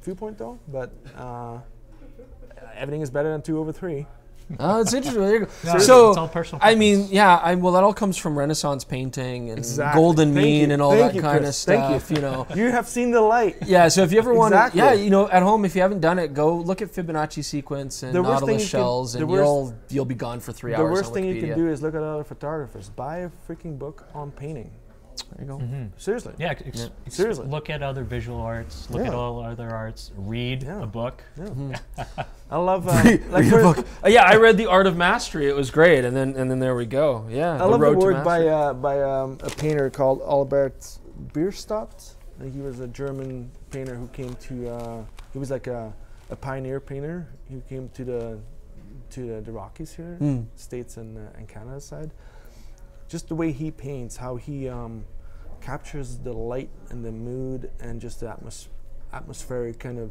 E: viewpoint, though. But everything is better than 2/3.
B: Oh, it's interesting. There you go.
A: No,
B: So,
A: it's all personal
B: I mean,
A: preference.
B: yeah, well, that all comes from Renaissance painting and
E: Exactly.
B: golden
E: Thank
B: mean
E: you.
B: and all
E: Thank
B: that
E: you,
B: kind of
E: Chris. Thank you.
B: stuff, you know.
E: You have seen the light.
B: Yeah, so if you ever want
E: Exactly.
B: to, you know, at home, if you haven't done it, go look at Fibonacci sequence and
E: The worst thing
B: Nautilus
E: you can-
B: shells,
E: the
B: and
E: worst-
B: you'll be gone for 3
E: The
B: hours.
E: worst
B: on
E: thing you can
B: Wikipedia.
E: do is look at other photographers. Buy a freaking book on painting.
B: There you go.
E: Seriously.
A: Yeah,
E: Seriously.
A: look at other visual arts. Look
E: Yeah.
A: at all other arts. Read
E: Yeah.
A: a book.
E: I love
B: Read
E: for-
B: a book. Yeah, I read The Art of Mastery. It was great, and then there we go. Yeah,
E: I love the
B: Road to
E: work
B: Mastery.
E: by a painter called Albert Bierstadt. He was a German painter who came to. He was like a pioneer painter. He came to the Rockies here, States and Canada side. Just the way he paints, how he captures the light and the mood and just the atmospheric kind of,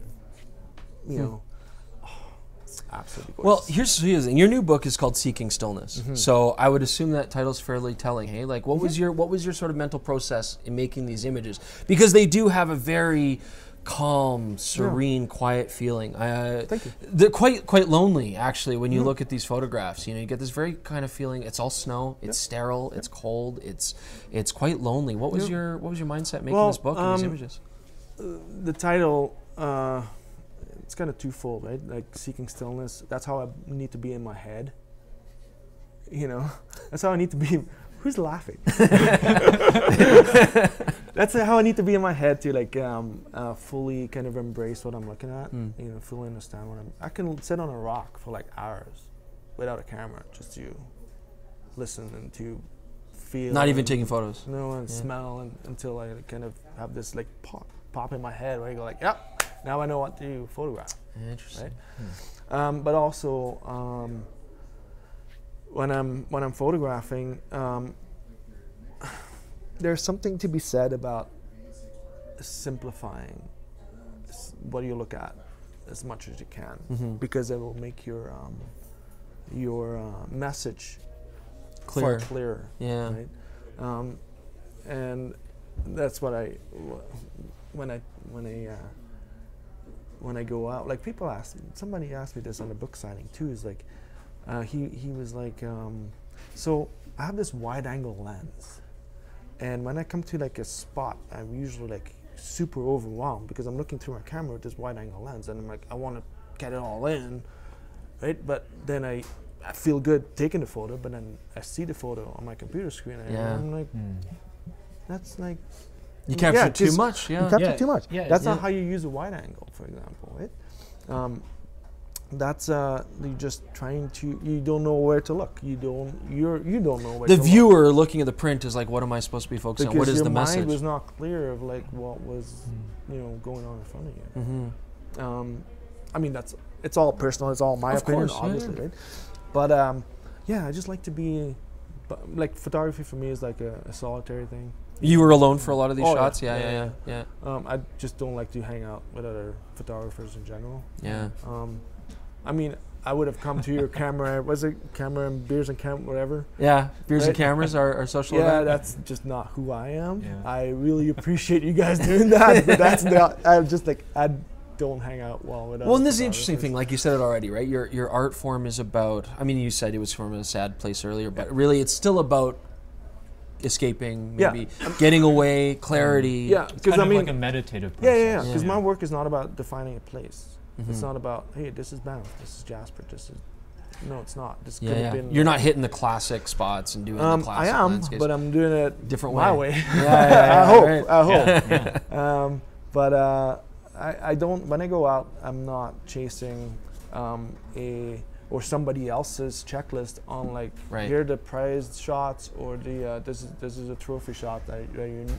E: you know. It's absolutely gorgeous.
B: Well, here's the thing. Your new book is called Seeking Stillness. So I would assume that title's fairly telling. Hey, like what was your sort of mental process in making these images? Because they do have a very calm, serene, quiet feeling.
E: Thank you.
B: They're quite lonely, actually, when you look at these photographs. You know, you get this very kind of feeling. It's all snow. It's sterile. It's cold. It's quite lonely. What was your mindset making this book and these images?
E: The title, it's kind of twofold, right? Like Seeking Stillness. That's how I need to be in my head. You know, that's how I need to be. Who's laughing? That's how I need to be in my head to like fully kind of embrace what I'm looking at. You know, fully understand what I can sit on a rock for like hours without a camera, just to listen and to feel.
B: Not even taking photos.
E: No, and smell until I kind of have this like pop in my head where I go like, yep, now I know what to photograph.
B: Interesting.
E: Right? But also when I'm photographing, there's something to be said about simplifying what you look at as much as you can, because it will make your message far clearer.
B: Yeah.
E: Right? And that's what when I go out, like somebody asked me this on a book signing too, is like he was like, so I have this wide angle lens, and when I come to like a spot, I'm usually like super overwhelmed because I'm looking through my camera with this wide angle lens, and I'm like, I want to get it all in, right? But then I feel good taking the photo, but then I see the photo on my computer screen, and I'm like, that's like,
B: You captured too much.
E: you
B: Yeah.
E: capture too much.
A: Yeah,
E: That's
A: yeah.
E: not how you use a wide angle, for example, right? That's you're just trying to. You don't know where to look. You don't know where
B: The
E: to
B: viewer looking at the print is like, what am I supposed to be
E: look.
B: focusing on?
E: Because
B: What is
E: your
B: the
E: mind
B: message?
E: was not clear of like what was going on in front of you. I mean, it's all personal. It's all my
B: Of
E: opinion,
B: course, yeah,
E: obviously,
B: yeah.
E: right? But I just like to be. Like photography for me is like a solitary thing.
B: You were alone for a lot of these
E: Oh,
B: shots?
E: yeah.
B: Yeah.
E: I just don't like to hang out with other photographers in general.
B: Yeah.
E: I mean, I would have come to your camera. Was it camera and beers and whatever?
B: Yeah. Beers and
E: Right.
B: cameras, our social
E: Yeah,
B: event.
E: that's just not who I am.
A: Yeah.
E: I really appreciate you guys doing that, but that's not. I'm just like I don't hang out well with.
B: Well, and
E: other
B: this is the interesting
E: photographers.
B: thing, like you said it already, right? Your art form is about, I mean, you said it was from a sad place earlier, but really it's still about escaping,
E: Yeah.
B: maybe getting away, clarity.
E: Yeah,
A: It's
E: because
A: kind
E: I
A: of
E: mean,
A: like a meditative process.
E: yeah. Because
B: Yeah.
E: my work is not about defining a place. It's not about hey, this is Banff, this is Jasper, this is. No, it's not. This could have been.
B: You're not hitting the classic spots and doing the
E: I
B: classic
E: am,
B: landscapes.
E: but I'm doing it
B: Different
E: my
B: way.
E: way.
B: Yeah,
E: I hope.
B: right.
E: I hope.
A: Yeah.
E: But I don't. When I go out, I'm not chasing or somebody else's checklist on like
B: Right.
E: here are the prized shots or the this is a trophy shot that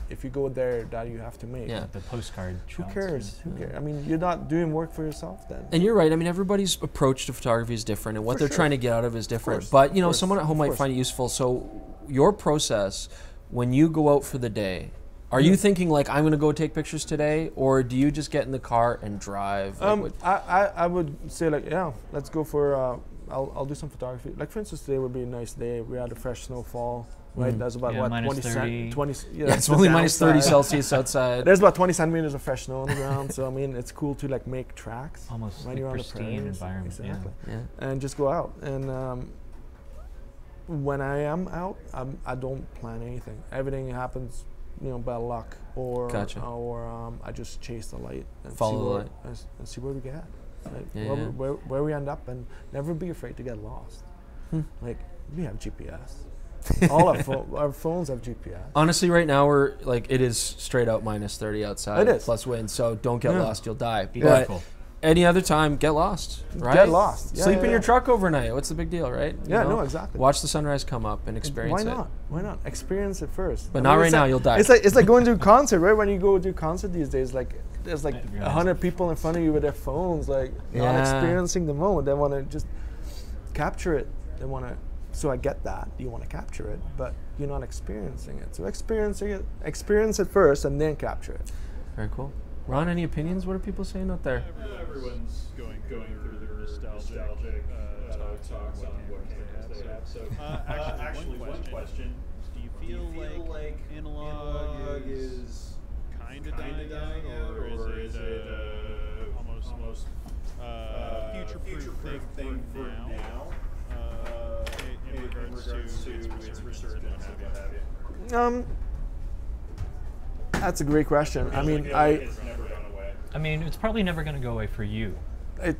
E: if you go there that you have to make.
B: Yeah.
A: The postcard
E: Who
A: shots.
E: cares? Who cares? I mean, you're not doing work for yourself then.
B: And you're right. I mean, everybody's approach to photography is different, and what
E: For
B: they're
E: sure.
B: trying to get out of it is different.
E: course,
B: But you know,
E: of course,
B: someone at home
E: of
B: might
E: course.
B: find it useful. So, your process when you go out for the day, are you thinking like I'm going to go take pictures today, or do you just get in the car and drive? Like, what-
E: I would say like let's go for I'll do some photography. Like for instance, today would be a nice day. We had a fresh snowfall. right? That's about what,
A: minus 30.
E: 20,
B: Yeah, it's only minus 30
E: downside.
B: Celsius outside.
E: There's about 20 centimeters of fresh snow on the ground, so I mean, it's cool to like make tracks.
A: Almost
E: when
A: like
E: you're on the
A: pristine
E: prairies.
A: environment.
E: Exactly.
B: Yeah.
E: And just go out. And when I am out, I don't plan anything. Everything happens, by luck, or
B: Gotcha.
E: I just chase the light and
B: Follow
E: see
B: the
E: where,
B: light.
E: and see where we get, like
B: Yeah,
E: where,
B: yeah.
E: where we end up, and never be afraid to get lost. Like we have GPS. All our phones have GPS.
B: Honestly, right now we're like it is straight out minus 30 outside.
E: It is.
B: Plus wind, so don't get lost, you'll die.
A: Be
B: But
A: careful.
B: any other time, get lost. Right?
E: Get lost. Yeah,
B: Sleep
E: yeah,
B: in your
E: yeah.
B: truck overnight. What's the big deal, right?
E: Yeah, no, exactly.
B: Watch the sunrise come up and experience
E: Why
B: it.
E: not? Why not? Experience it first.
B: But not right now, you'll die.
E: It's like going to a concert, right? When you go to a concert these days, like there's like
A: Yeah,
E: 100 people in front of you with their phones, like not
B: Yeah.
E: experiencing the moment. They want to just capture it. They want to. So I get that you want to capture it, but you're not experiencing it. So experience it first, and then capture it.
B: Very cool. Ron, any opinions? What are people saying out there?
D: Everyone's going through their nostalgic talks on what cameras they have. So, actually, one question: do you feel like analog is kind of dying out, or is it almost future-proof thing for now? In regards to its resurgence and what have you.
E: That's a great question. I mean,
D: It's never gone away.
A: I mean, it's probably never going to go away for you.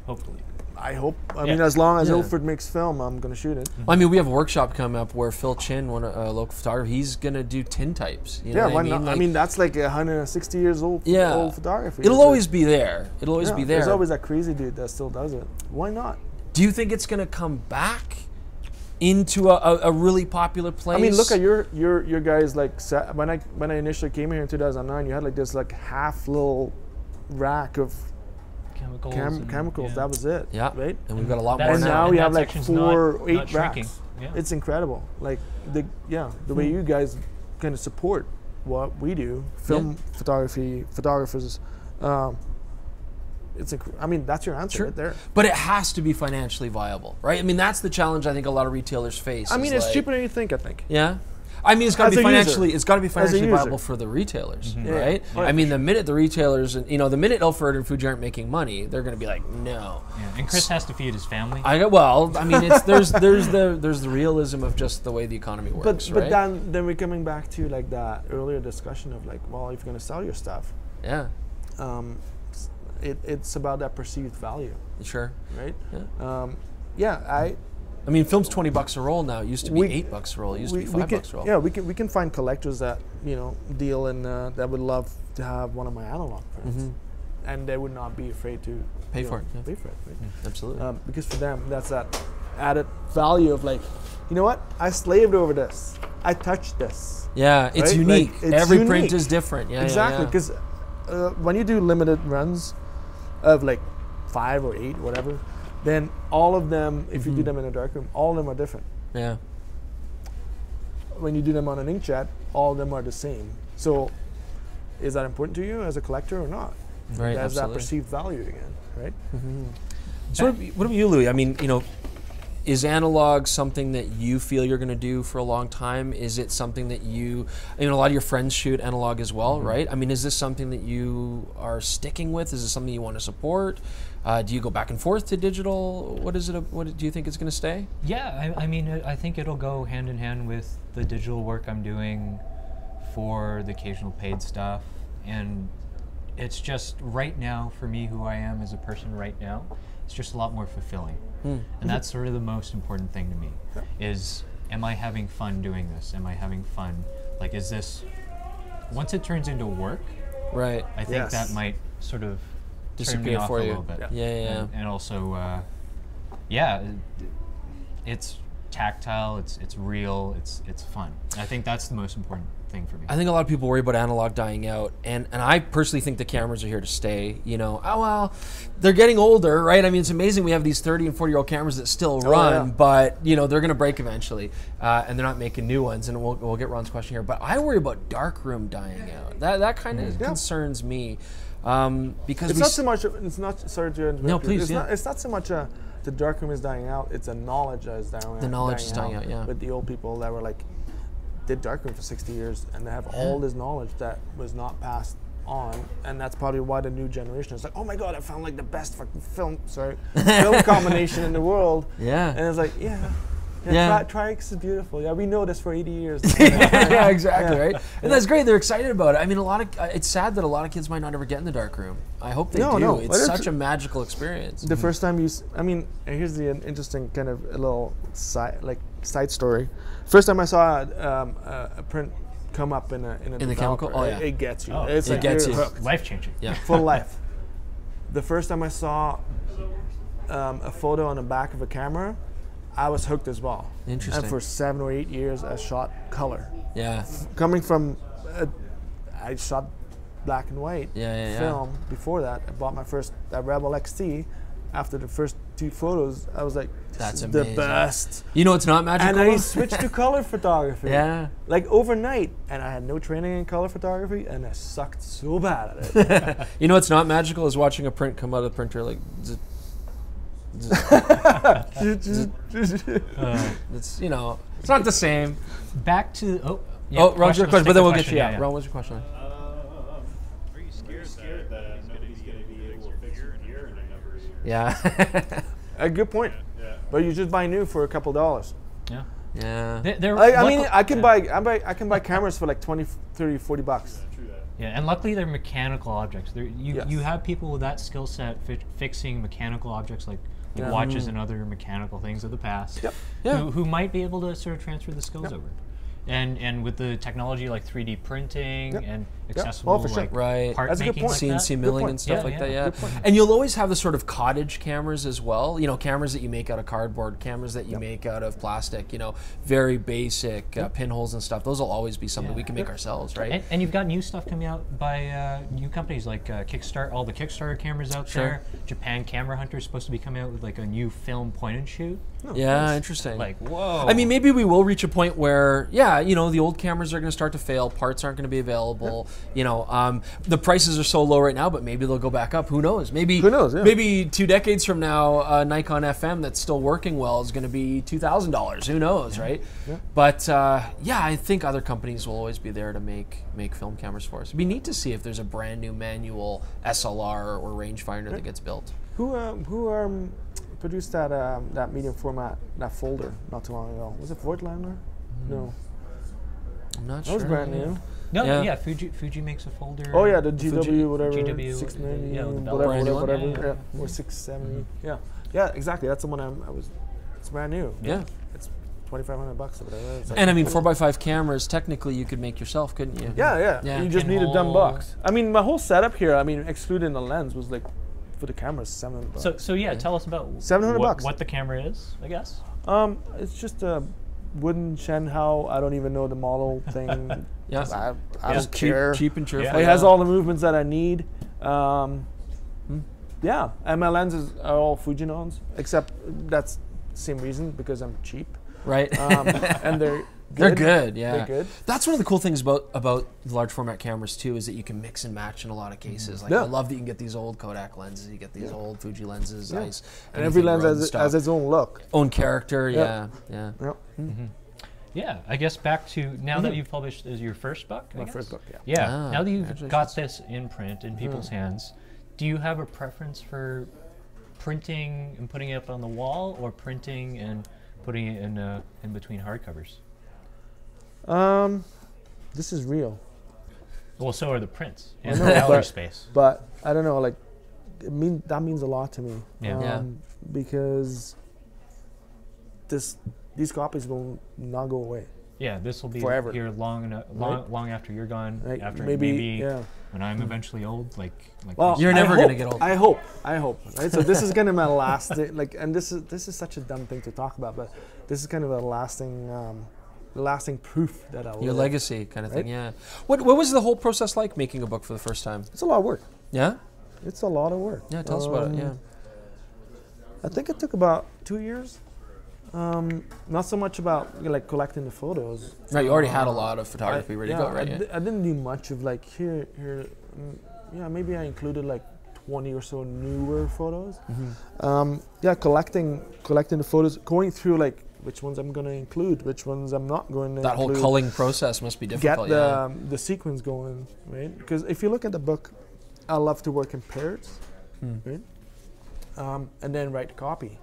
A: Hopefully.
E: I hope. I
A: Yeah.
E: mean, as long as
B: Yeah.
E: Ilford makes film, I'm gonna shoot it.
B: I mean, we have a workshop coming up where Phil Chin, a local photographer, he's gonna do tintypes. You know
E: Yeah,
B: what
E: why
B: I mean?
E: not? I
B: Like,
E: mean, that's like 160 years old.
B: Yeah.
E: Old photography.
B: it'll
E: It's like-
B: always be there. It'll always
E: yeah,
B: be there.
E: There's always that crazy dude that still does it. Why not?
B: Do you think it's gonna come back into a really popular place?
E: I mean, look at your guys. Like when I initially came here in 2009, you had like this like half little rack of
A: Chemicals. and-
E: chemicals.
A: yeah.
E: That was it.
B: Yeah,
E: Right.
B: and we've got a lot
A: That's-
B: more
E: And
B: now.
E: now we
A: that
E: have like
A: section's
E: 4,
A: not
E: 8
A: shrinking.
E: racks.
A: Yeah.
E: It's incredible. Like the way you guys kind of support what we do, film photography, photographers. I mean, that's your answer
B: Sure.
E: right there.
B: But it has to be financially viable, right? I mean, that's the challenge I think a lot of retailers face.
E: I mean,
B: is
E: it's
B: like-
E: cheaper than you think. I think.
B: Yeah. I mean, it's got to
E: As
B: be
E: a user.
B: financially. It's got to be financially
E: user.
B: viable for the retailers,
E: Yeah.
B: right?
E: Oh, yeah,
B: I mean, the minute the retailers and the minute Ilford and Fuji aren't making money, they're going to be like, no.
A: Yeah. And Chris has to feed his family.
B: I mean, it's there's the realism of just the way the economy works,
E: But
B: right?
E: then we're coming back to like that earlier discussion of like, well, if you're going to sell your stuff,
B: Yeah,
E: it's about that perceived value,
B: sure.
E: right?
B: Yeah. I mean, film's $20 a roll now. It used to be $8 a roll. It used to be $5 a roll.
E: Yeah, we can find collectors that deal in that would love to have one of my analog prints, and they would not be afraid to
B: Pay for it, yeah.
E: Pay for it, right?
B: Absolutely.
E: Because for them, that's that added value of like, you know what? I slaved over this. I touched this.
B: Yeah, it's
E: right?
B: unique.
E: Like, it's
B: Every print
E: unique.
B: is different. Yeah,
E: Exactly,
B: yeah.
E: because when you do limited runs of like 5 or 8, whatever, then all of them, if you do them in a darkroom, all of them are different.
B: Yeah.
E: When you do them on an inkjet, all of them are the same. So, is that important to you as a collector or not?
B: Right.
E: There's that
B: Absolutely.
E: perceived value again, right?
B: So what about you, Louis? I mean, is analog something that you feel you're going to do for a long time? Is it something that a lot of your friends shoot analog as well, right? I mean, is this something that you are sticking with? Is this something you want to support? Do you go back and forth to digital? What is it? What do you think it's going to stay?
A: Yeah, I mean, I think it'll go hand in hand with the digital work I'm doing for the occasional paid stuff. And it's just right now, for me, who I am as a person right now, it's just a lot more fulfilling. And that's sort of the most important thing to me, is, am I having fun doing this? Am I having fun? Like, is this, once it turns into work,
B: Right.
A: I think
E: Yes.
A: that might sort of turn me
B: Disappear
A: off
B: for
A: a
B: you.
A: little bit.
B: Yeah.
A: And also, it's tactile, it's real, it's fun. And I think that's the most important thing for me.
B: I think a lot of people worry about analog dying out, and I personally think the cameras are here to stay. They're getting older, right? I mean, it's amazing we have these 30 and 40-year-old cameras that still run,
E: yeah.
B: but they're going to break eventually, and they're not making new ones. And we'll get Ron's question here, but I worry about darkroom dying out. That kind of concerns me, because
E: It's not so much. It's not. Sorry to interrupt.
B: No,
E: you.
B: please,
E: It's
B: yeah.
E: not. It's not so much. The darkroom is dying out. It's a knowledge that is dying out.
B: The knowledge is dying out, yeah.
E: With the old people that were like did darkroom for 60 years, and they have all this knowledge that was not passed on, and that's probably why the new generation is like, oh my god, I found like the best fucking film combination in the world.
B: Yeah.
E: And it's like, Tri-X is beautiful. Yeah, we know this for 80 years.
B: Yeah, exactly, right? And that's great. They're excited about it. I mean, it's sad that a lot of kids might not ever get in the darkroom. I hope they do.
E: No.
B: It's such a magical experience.
E: The first time here's the interesting kind of a little side story. First time I saw a print come up in the
B: chemical,
E: it gets you.
A: Oh,
E: It's
B: it gets you.
A: Life changing.
B: Yeah.
E: For life. The first time I saw a photo on the back of a camera, I was hooked as well.
B: Interesting.
E: And for 7 or 8 years, I shot color.
B: Yeah.
E: Coming from, I shot black and white film. Before that, I bought my first Rebel XT. After the first 2 photos, I was like,
B: That's
E: the
B: amazing.
E: best.
B: You know it's not magical?
E: And I switched to color photography.
B: Yeah.
E: Like overnight. And I had no training in color photography, and I sucked so bad at it.
B: You know what's not magical is watching a print come out of the printer like... it's, you know, it's not the same.
A: Back to
B: Ron's your question, but then we'll get you.
A: Yeah.
B: Ron, what's your question?
D: Are you scared that nobody's going to be able to figure gear in a number of years?
B: Yeah.
E: A good point.
D: Yeah.
E: But you just buy new for a couple $.
A: Yeah.
B: Yeah.
E: I can buy cameras for like 20, 30, 40 bucks.
A: Yeah, and luckily they're mechanical objects. You have people with that skill set fixing mechanical objects like watches and other mechanical things of the past, who might be able to sort of transfer the skills over. And with the technology like 3D printing and accessible
E: for sure.
A: like part
E: That's a good
A: making
E: point.
A: like
B: CNC
A: that.
B: milling and stuff like that, yeah. And you'll always have the sort of cottage cameras as well. You know, cameras that you make out of cardboard, cameras that you make out of plastic, you know, very basic pinholes and stuff. Those will always be something we can make ourselves, right?
A: And you've got new stuff coming out by new companies like Kickstarter, all the Kickstarter cameras out there. Japan Camera Hunter is supposed to be coming out with like a new film point and shoot.
B: Interesting.
A: Like, whoa.
B: I mean, maybe we will reach a point where, you know, the old cameras are going to start to fail. Parts aren't going to be available. You know, the prices are so low right now, but maybe they'll go back up. Who knows? Maybe.
E: Who knows? Yeah.
B: Maybe 2 decades from now, a Nikon FM that's still working well is going to be $2,000. Who knows, right? Yeah. But I think other companies will always be there to make film cameras for us. It'd be neat to see if there's a brand new manual SLR or rangefinder that gets built.
E: Who produced that medium format, that folder not too long ago? Was it Voigtlander? No.
B: I'm not
E: That
B: sure.
E: was brand new.
A: No, Fuji makes a folder.
E: Oh yeah, the GW
B: Fuji,
E: whatever,
A: GW,
E: 690,
A: the
E: whatever, or 670. Yeah, exactly. That's the one it's brand new.
B: Yeah.
E: It's $2,500 or whatever. It's like,
B: And I mean, 4x5 cameras, technically you could make yourself, couldn't you?
E: Yeah. You just need a dumb box. I mean, my whole setup here, I mean, excluding the lens, was like, for the camera, $700.
A: So tell us about
E: $700.
A: What the camera is, I guess.
E: It's just a wooden Shenhao. I don't even know the model thing. I don't care.
B: Cheap and cheerful.
E: It has all the movements that I need. And my lenses are all Fujinons, except that's the same reason, because I'm cheap.
B: Right.
E: And they're good.
B: They're good, yeah.
E: They're good.
B: That's one of the cool things about large format cameras too, is that you can mix and match in a lot of cases. Like I love that you can get these old Kodak lenses, you get these old Fuji lenses, nice.
E: And every lens has its own look.
B: Own character, yeah.
A: Yeah, I guess back to now that you've published is your first book.
E: My first book,
A: Yeah. Now that you've got this in print in people's hands, do you have a preference for printing and putting it up on the wall, or printing and putting it in between hardcovers?
E: This is real.
A: Well, so are the prints and the gallery space.
E: But I don't know, like, that means a lot to me. Because these copies will not go away.
A: Yeah, this will be
E: forever.
A: Here long after you're gone.
E: Right.
A: After
E: maybe
A: when I'm eventually old, like
E: well,
B: you're never gonna get old.
E: I hope. Right. So this is gonna be my last and this is such a dumb thing to talk about, but this is kind of a lasting proof that I'll
B: your
E: live.
B: Legacy kind of thing. Yeah. What was the whole process like making a book for the first time?
E: It's a lot of work.
B: Yeah.
E: It's a lot of work.
B: Yeah. Tell us about it. Yeah.
E: I think it took about 2 years. Not so much about like collecting the photos.
B: Right, you already had a lot of photography ready to go, right?
E: I didn't do much of like here. Maybe I included like 20 or so newer photos. Collecting the photos, going through like which ones I'm going to include, which ones I'm not going to
B: That whole
E: include.
B: culling process must be difficult.
E: Get the sequence going, right? Because if you look at the book, I love to work in pairs, right? And then write the copy.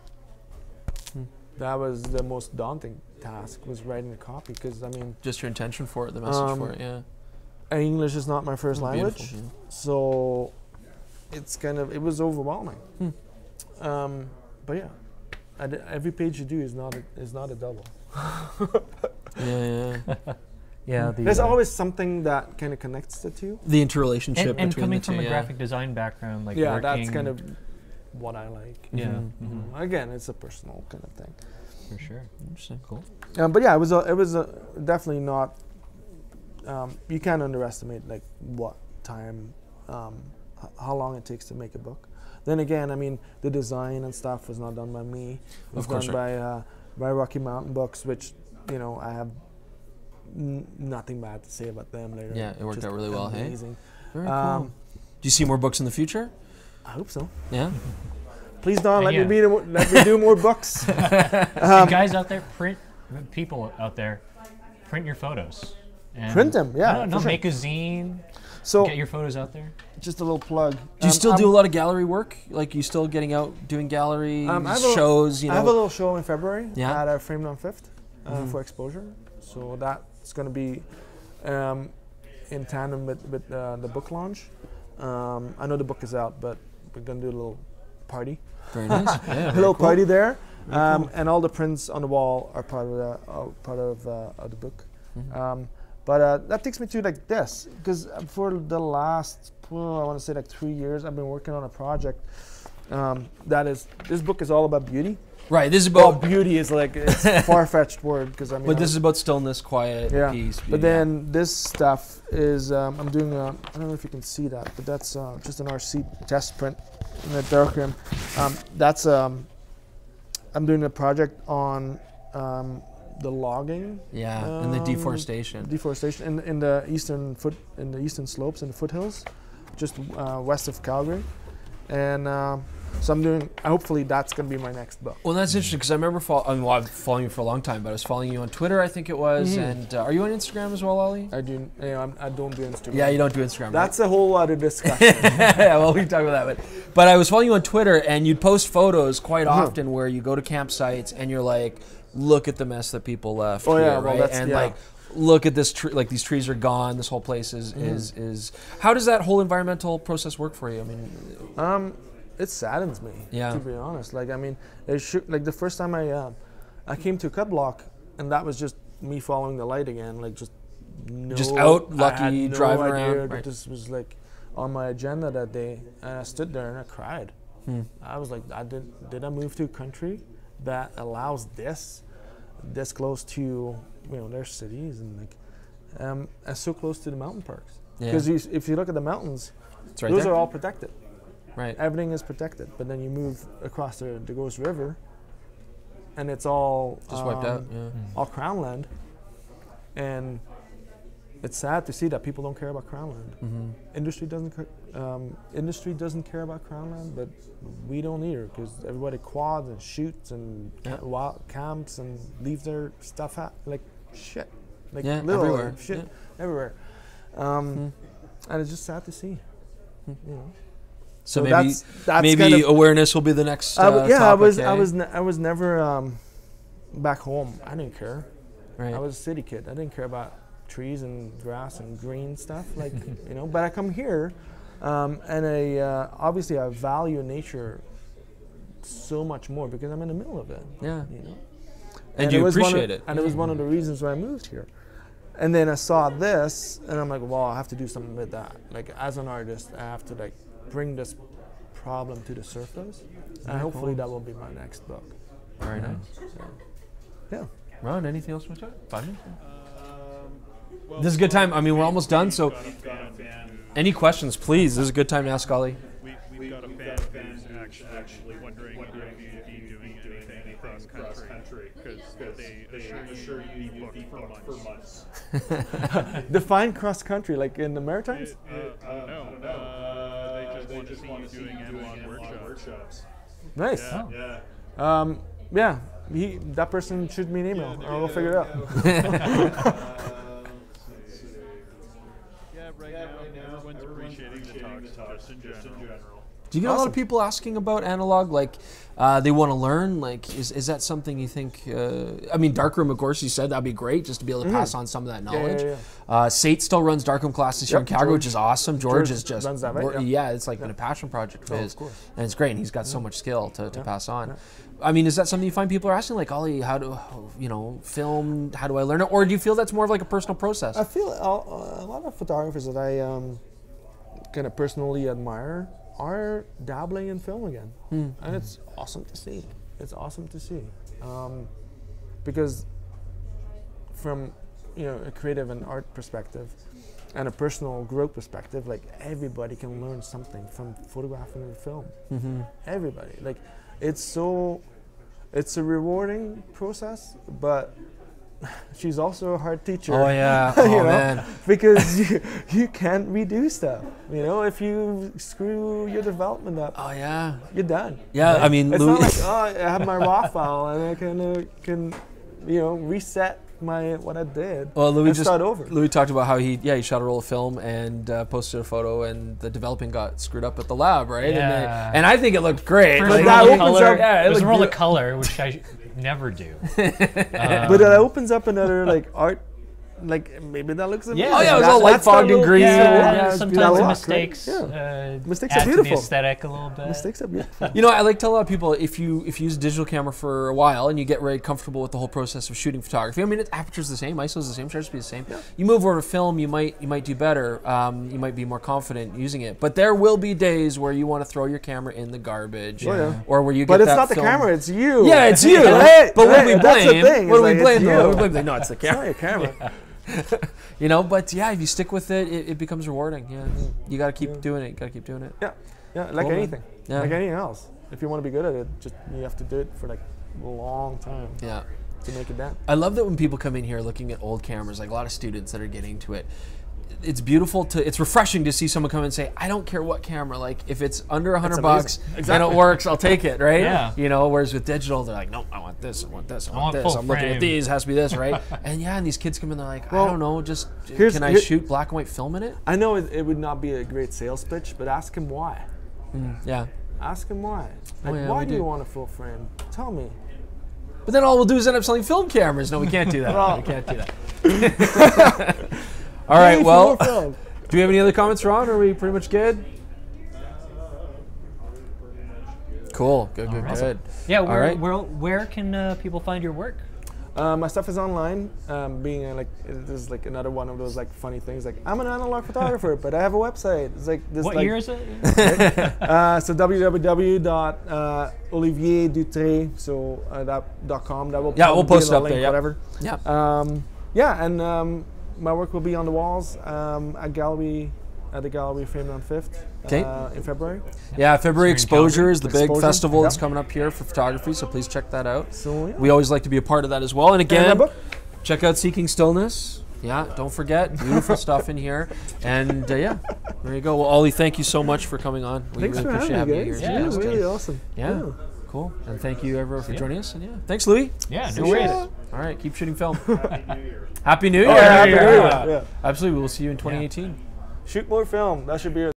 E: That was the most daunting task, was writing the copy, because I mean,
B: just your intention for it, the message for it. Yeah.
E: English is not my first language,
B: Beautiful,
E: so it's it was overwhelming. But yeah, every page you do is not a double.
B: Yeah.
A: Yeah,
E: There's always something that kind of connects the two.
B: The interrelationship
A: and
B: between
A: coming
B: the two.
A: from a graphic design background, like
E: Yeah,
A: working,
E: that's kind of what I like.
A: yeah,
E: Again, it's a personal kind of thing.
A: for sure.
B: Interesting. Cool.
E: But yeah, it was definitely not. You can't underestimate like what time, how long it takes to make a book. Then again, I mean, the design and stuff was not done by me. It was done by Rocky Mountain Books, which I have nothing bad to say about them. They're
B: Yeah, it worked out really well. Hey,
E: amazing.
B: very cool. Do you see more books in the future?
E: I hope so.
B: Yeah.
E: Please, Don, let
A: Yeah.
E: me do more books.
A: And guys out there, people out there, print your photos. And
E: Print them, yeah,
A: No,
E: for sure.
A: make a zine.
E: So,
A: Get your photos out there.
E: just a little plug.
B: Do you still do a lot of gallery work? Like, you still getting out doing gallery shows?
E: I have a little show in February
B: Yeah.
E: at Framed on Fifth for exposure. So that's going to be in tandem with the book launch. I know the book is out, but we're going to do a little party.
B: Very nice. Yeah,
E: A little party there. And all the prints on the wall are part of the book. But that takes me to like this, because for the last, I want to say like 3 years, I've been working on a project this book is all about beauty.
B: Right. This is
E: Well,
B: about.
E: beauty is like it's a far-fetched word, because I mean.
B: But this is about stillness, quiet, peace. Beauty.
E: But then this stuff is I'm doing I don't know if you can see that, but that's just an RC test print in the darkroom. That's I'm doing a project on the logging.
B: Yeah, and the deforestation.
E: Deforestation in the eastern slopes and the foothills, just west of Calgary, and so I'm doing. Hopefully, that's going to be my next book.
B: Well, that's interesting, because I remember I've following you for a long time, but I was following you on Twitter, I think it was. And are you on Instagram as well, Ollie?
E: I do. I don't do Instagram.
B: Yeah, you don't do Instagram.
E: That's a whole other discussion.
B: Yeah, well, we can talk about that. But I was following you on Twitter, and you'd post photos quite often where you go to campsites and you're like, look at the mess that people left.
E: Oh,
B: here,
E: yeah, well,
B: right?
E: that's-
B: and
E: yeah.
B: like, look at this tree. Like, these trees are gone. This whole place is. How does that whole environmental process work for you? I mean,
E: It saddens me, to be honest. Like, I mean, like the first time I came to Cut Block, and that was just me following the light again, like just
B: out,
E: I
B: lucky,
E: had no
B: driving
E: idea
B: around.
E: that
B: Right.
E: this was like on my agenda that day, and I stood there and I cried. I was like, did I move to a country that allows this close to their cities, and like and so close to the mountain parks? Because if you look at the mountains,
B: It's right
E: those
B: there.
E: are all protected.
B: Right.
E: Everything is protected, but then you move across the Ghost River, and it's all
B: Just wiped out. Yeah.
E: all crown land, and it's sad to see that people don't care about crown land. Industry doesn't care about crown land, but we don't either, because everybody quads and shoots and camps and leaves their stuff out like shit, like literally
B: everywhere.
E: shit everywhere, and it's just sad to see.
B: So maybe
E: that's
B: maybe
E: kind of,
B: awareness will be the next. Topic,
E: I was never back home. I didn't care.
B: Right.
E: I was a city kid. I didn't care about trees and grass and green stuff, like But I come here, and obviously I value nature so much more because I'm in the middle of it.
B: Yeah.
E: And
B: you appreciate it.
E: And it was one of the reasons why I moved here. And then I saw this, and I'm like, well, I have to do something with that. Like, as an artist, I have to like bring this problem to the surface, and hopefully that will be my next book.
B: Very nice.
E: Yeah.
B: Ron, anything else we talk? 5 minutes? This is a good time. I mean, we're almost done, so any questions, please. This is a good time to ask Ollie.
D: We've got a fan who's actually wondering if you'd be doing anything cross country, because they assure you you'll be booked for months.
E: Define cross country, like in the Maritimes?
D: No, they just want to see you doing analog workshops.
E: Nice.
D: Yeah.
E: Yeah, that person shoot me an email, or we'll figure it out.
D: Yeah, right now everyone's appreciating the talks just in general.
B: Do you get a lot of people asking about analog? Like, they want to learn? Like, is that something you think? I mean, darkroom, of course, you said that'd be great just to be able to pass on some of that knowledge. Sate still runs darkroom classes here in Calgary, which is awesome. George is just
E: runs that, right?
B: yeah, it's like been a passion project of his, and it's great. And he's got so much skill to pass on.
E: Yeah.
B: I mean, is that something you find people are asking? Like, Ollie, how do film? How do I learn it? Or do you feel that's more of like a personal process?
E: I feel a lot of photographers that I kind of personally admire are dabbling in film again, and it's awesome to see. It's awesome to see, because from a creative and art perspective, and a personal growth perspective, like everybody can learn something from photographing and film. Everybody, like it's a rewarding process, but she's also a hard teacher.
B: Oh yeah, oh man.
E: Because you can't redo stuff. If you screw your development up,
B: Oh yeah,
E: you're done.
B: yeah.
E: Right?
B: I mean,
E: It's
B: Louis,
E: not like I have my raw file and I can reset what I did.
B: well, Louis
E: and start over.
B: Louis talked about how he shot a roll of film and posted a photo, and the developing got screwed up at the lab, right?
A: Yeah.
B: And I think it looked great.
A: First
B: Like,
A: roll
E: that
A: of
E: opens
A: color,
E: up-
B: yeah, it
A: there's a
B: looked
A: roll
B: good.
A: of color, which I never do.
E: But that opens up another art. Like maybe that looks amazing.
A: Oh, yeah, it was
B: all light
E: That's that
B: fogged and
E: little
B: green.
E: piece of
B: Yeah,
E: work.
B: yeah,
A: sometimes
E: That
A: the
E: luck, right?
A: mistakes,
E: Mistakes
A: add
E: are
A: to the
E: beautiful.
A: aesthetic a little bit.
E: Mistakes are beautiful.
B: I like to tell a lot of people, if you use a digital camera for a while and you get very comfortable with the whole process of shooting photography, I mean, aperture's the same, ISO's the same, shutter speed's the same.
E: Yeah.
B: You move over to film, you might do better. You might be more confident using it. But there will be days where you want to throw your camera in the garbage,
E: Oh, yeah.
B: or where you get
E: But it's
B: that
E: not the
B: film.
E: camera, it's you.
B: Yeah, it's you.
E: Right?
B: But what do we
E: Right, that's the
B: blame?
E: thing,
B: What do
E: it's
B: we
E: like,
B: blame?
E: it's
B: though?
E: you.
B: We blame no, it's the
E: It's not
B: camera.
E: your camera.
B: But yeah, if you stick with it, it becomes rewarding. Yeah, you got to keep doing it. You got to keep doing it.
E: Yeah, like
B: Cool, man.
E: anything.
B: Yeah.
E: Like anything else. If you want to be good at it, you have to do it for like a long time
B: Yeah.
E: to make it done.
B: I love that when people come in here looking at old cameras, like a lot of students that are getting to it. It's beautiful it's refreshing to see someone come and say, I don't care what camera, like if it's under $100
E: amazing.
B: and
E: Exactly.
B: it works, I'll take it, right?
A: Yeah.
B: Whereas with digital, they're like, nope, I want this, I want this, I want
A: want
B: this.
A: full
B: I'm looking at
A: frame.
B: these, has to be this, right? And these kids come in, they're like, I
E: Well,
B: don't know, just
E: here's-
B: can I
E: here-
B: shoot black and white film in it?
E: I know it would not be a great sales pitch, but ask him why.
B: Yeah.
E: Ask him why. Like,
B: yeah,
E: why
B: we
E: do
B: do.
E: you want a full frame? Tell me.
B: But then all we'll do is end up selling film cameras. No, we can't do that.
E: Well-
B: We can't do that. All right,
E: Pay for
B: well,
E: more film.
B: do we have any other comments, Ron? Are we pretty much good? Cool. Good.
A: Yeah,
B: All right.
A: where can people find your work?
E: My stuff is online. Being this is like another one of those like funny things. Like I'm an analog photographer, but I have a website. It's like this.
A: What
E: like,
A: year is it?
E: So www.olivierdutre. So .com. That will
B: Yeah, we'll
E: probably
B: post
E: be
B: it
E: in
B: up
E: the
B: there,
E: link,
B: yep.
E: Whatever.
B: Yeah.
E: And my work will be on the walls at the gallery framed on 5th
B: 'Kay.
E: in February.
B: Yeah, February
A: in
B: Exposure is the big
E: Exposure,
B: festival that's
E: yep.
B: coming up here for photography, so please check that out.
E: So yeah.
B: We always like to be a part of that as well. And
E: And my
B: again,
E: book.
B: check out Seeking Stillness. Yeah, don't forget, beautiful stuff in here. And yeah, there you go. Well, Ollie, thank you so much for coming on. We
E: Thanks
B: really
E: for
B: appreciate
E: having me,
B: you
E: guys.
B: here.
A: Yeah,
E: Yeah,
A: it was
E: really
A: good.
E: awesome.
B: Yeah, cool. And thank you, everyone, for joining us. And yeah, thanks, Louis.
A: Yeah, no
E: See
A: worries.
E: ya.
B: All right, keep shooting film. Happy New Year.
E: Oh, yeah, Happy New Year.
B: Yeah.
E: Yeah.
B: Absolutely. We'll see you in 2018.
E: Shoot more film. That should be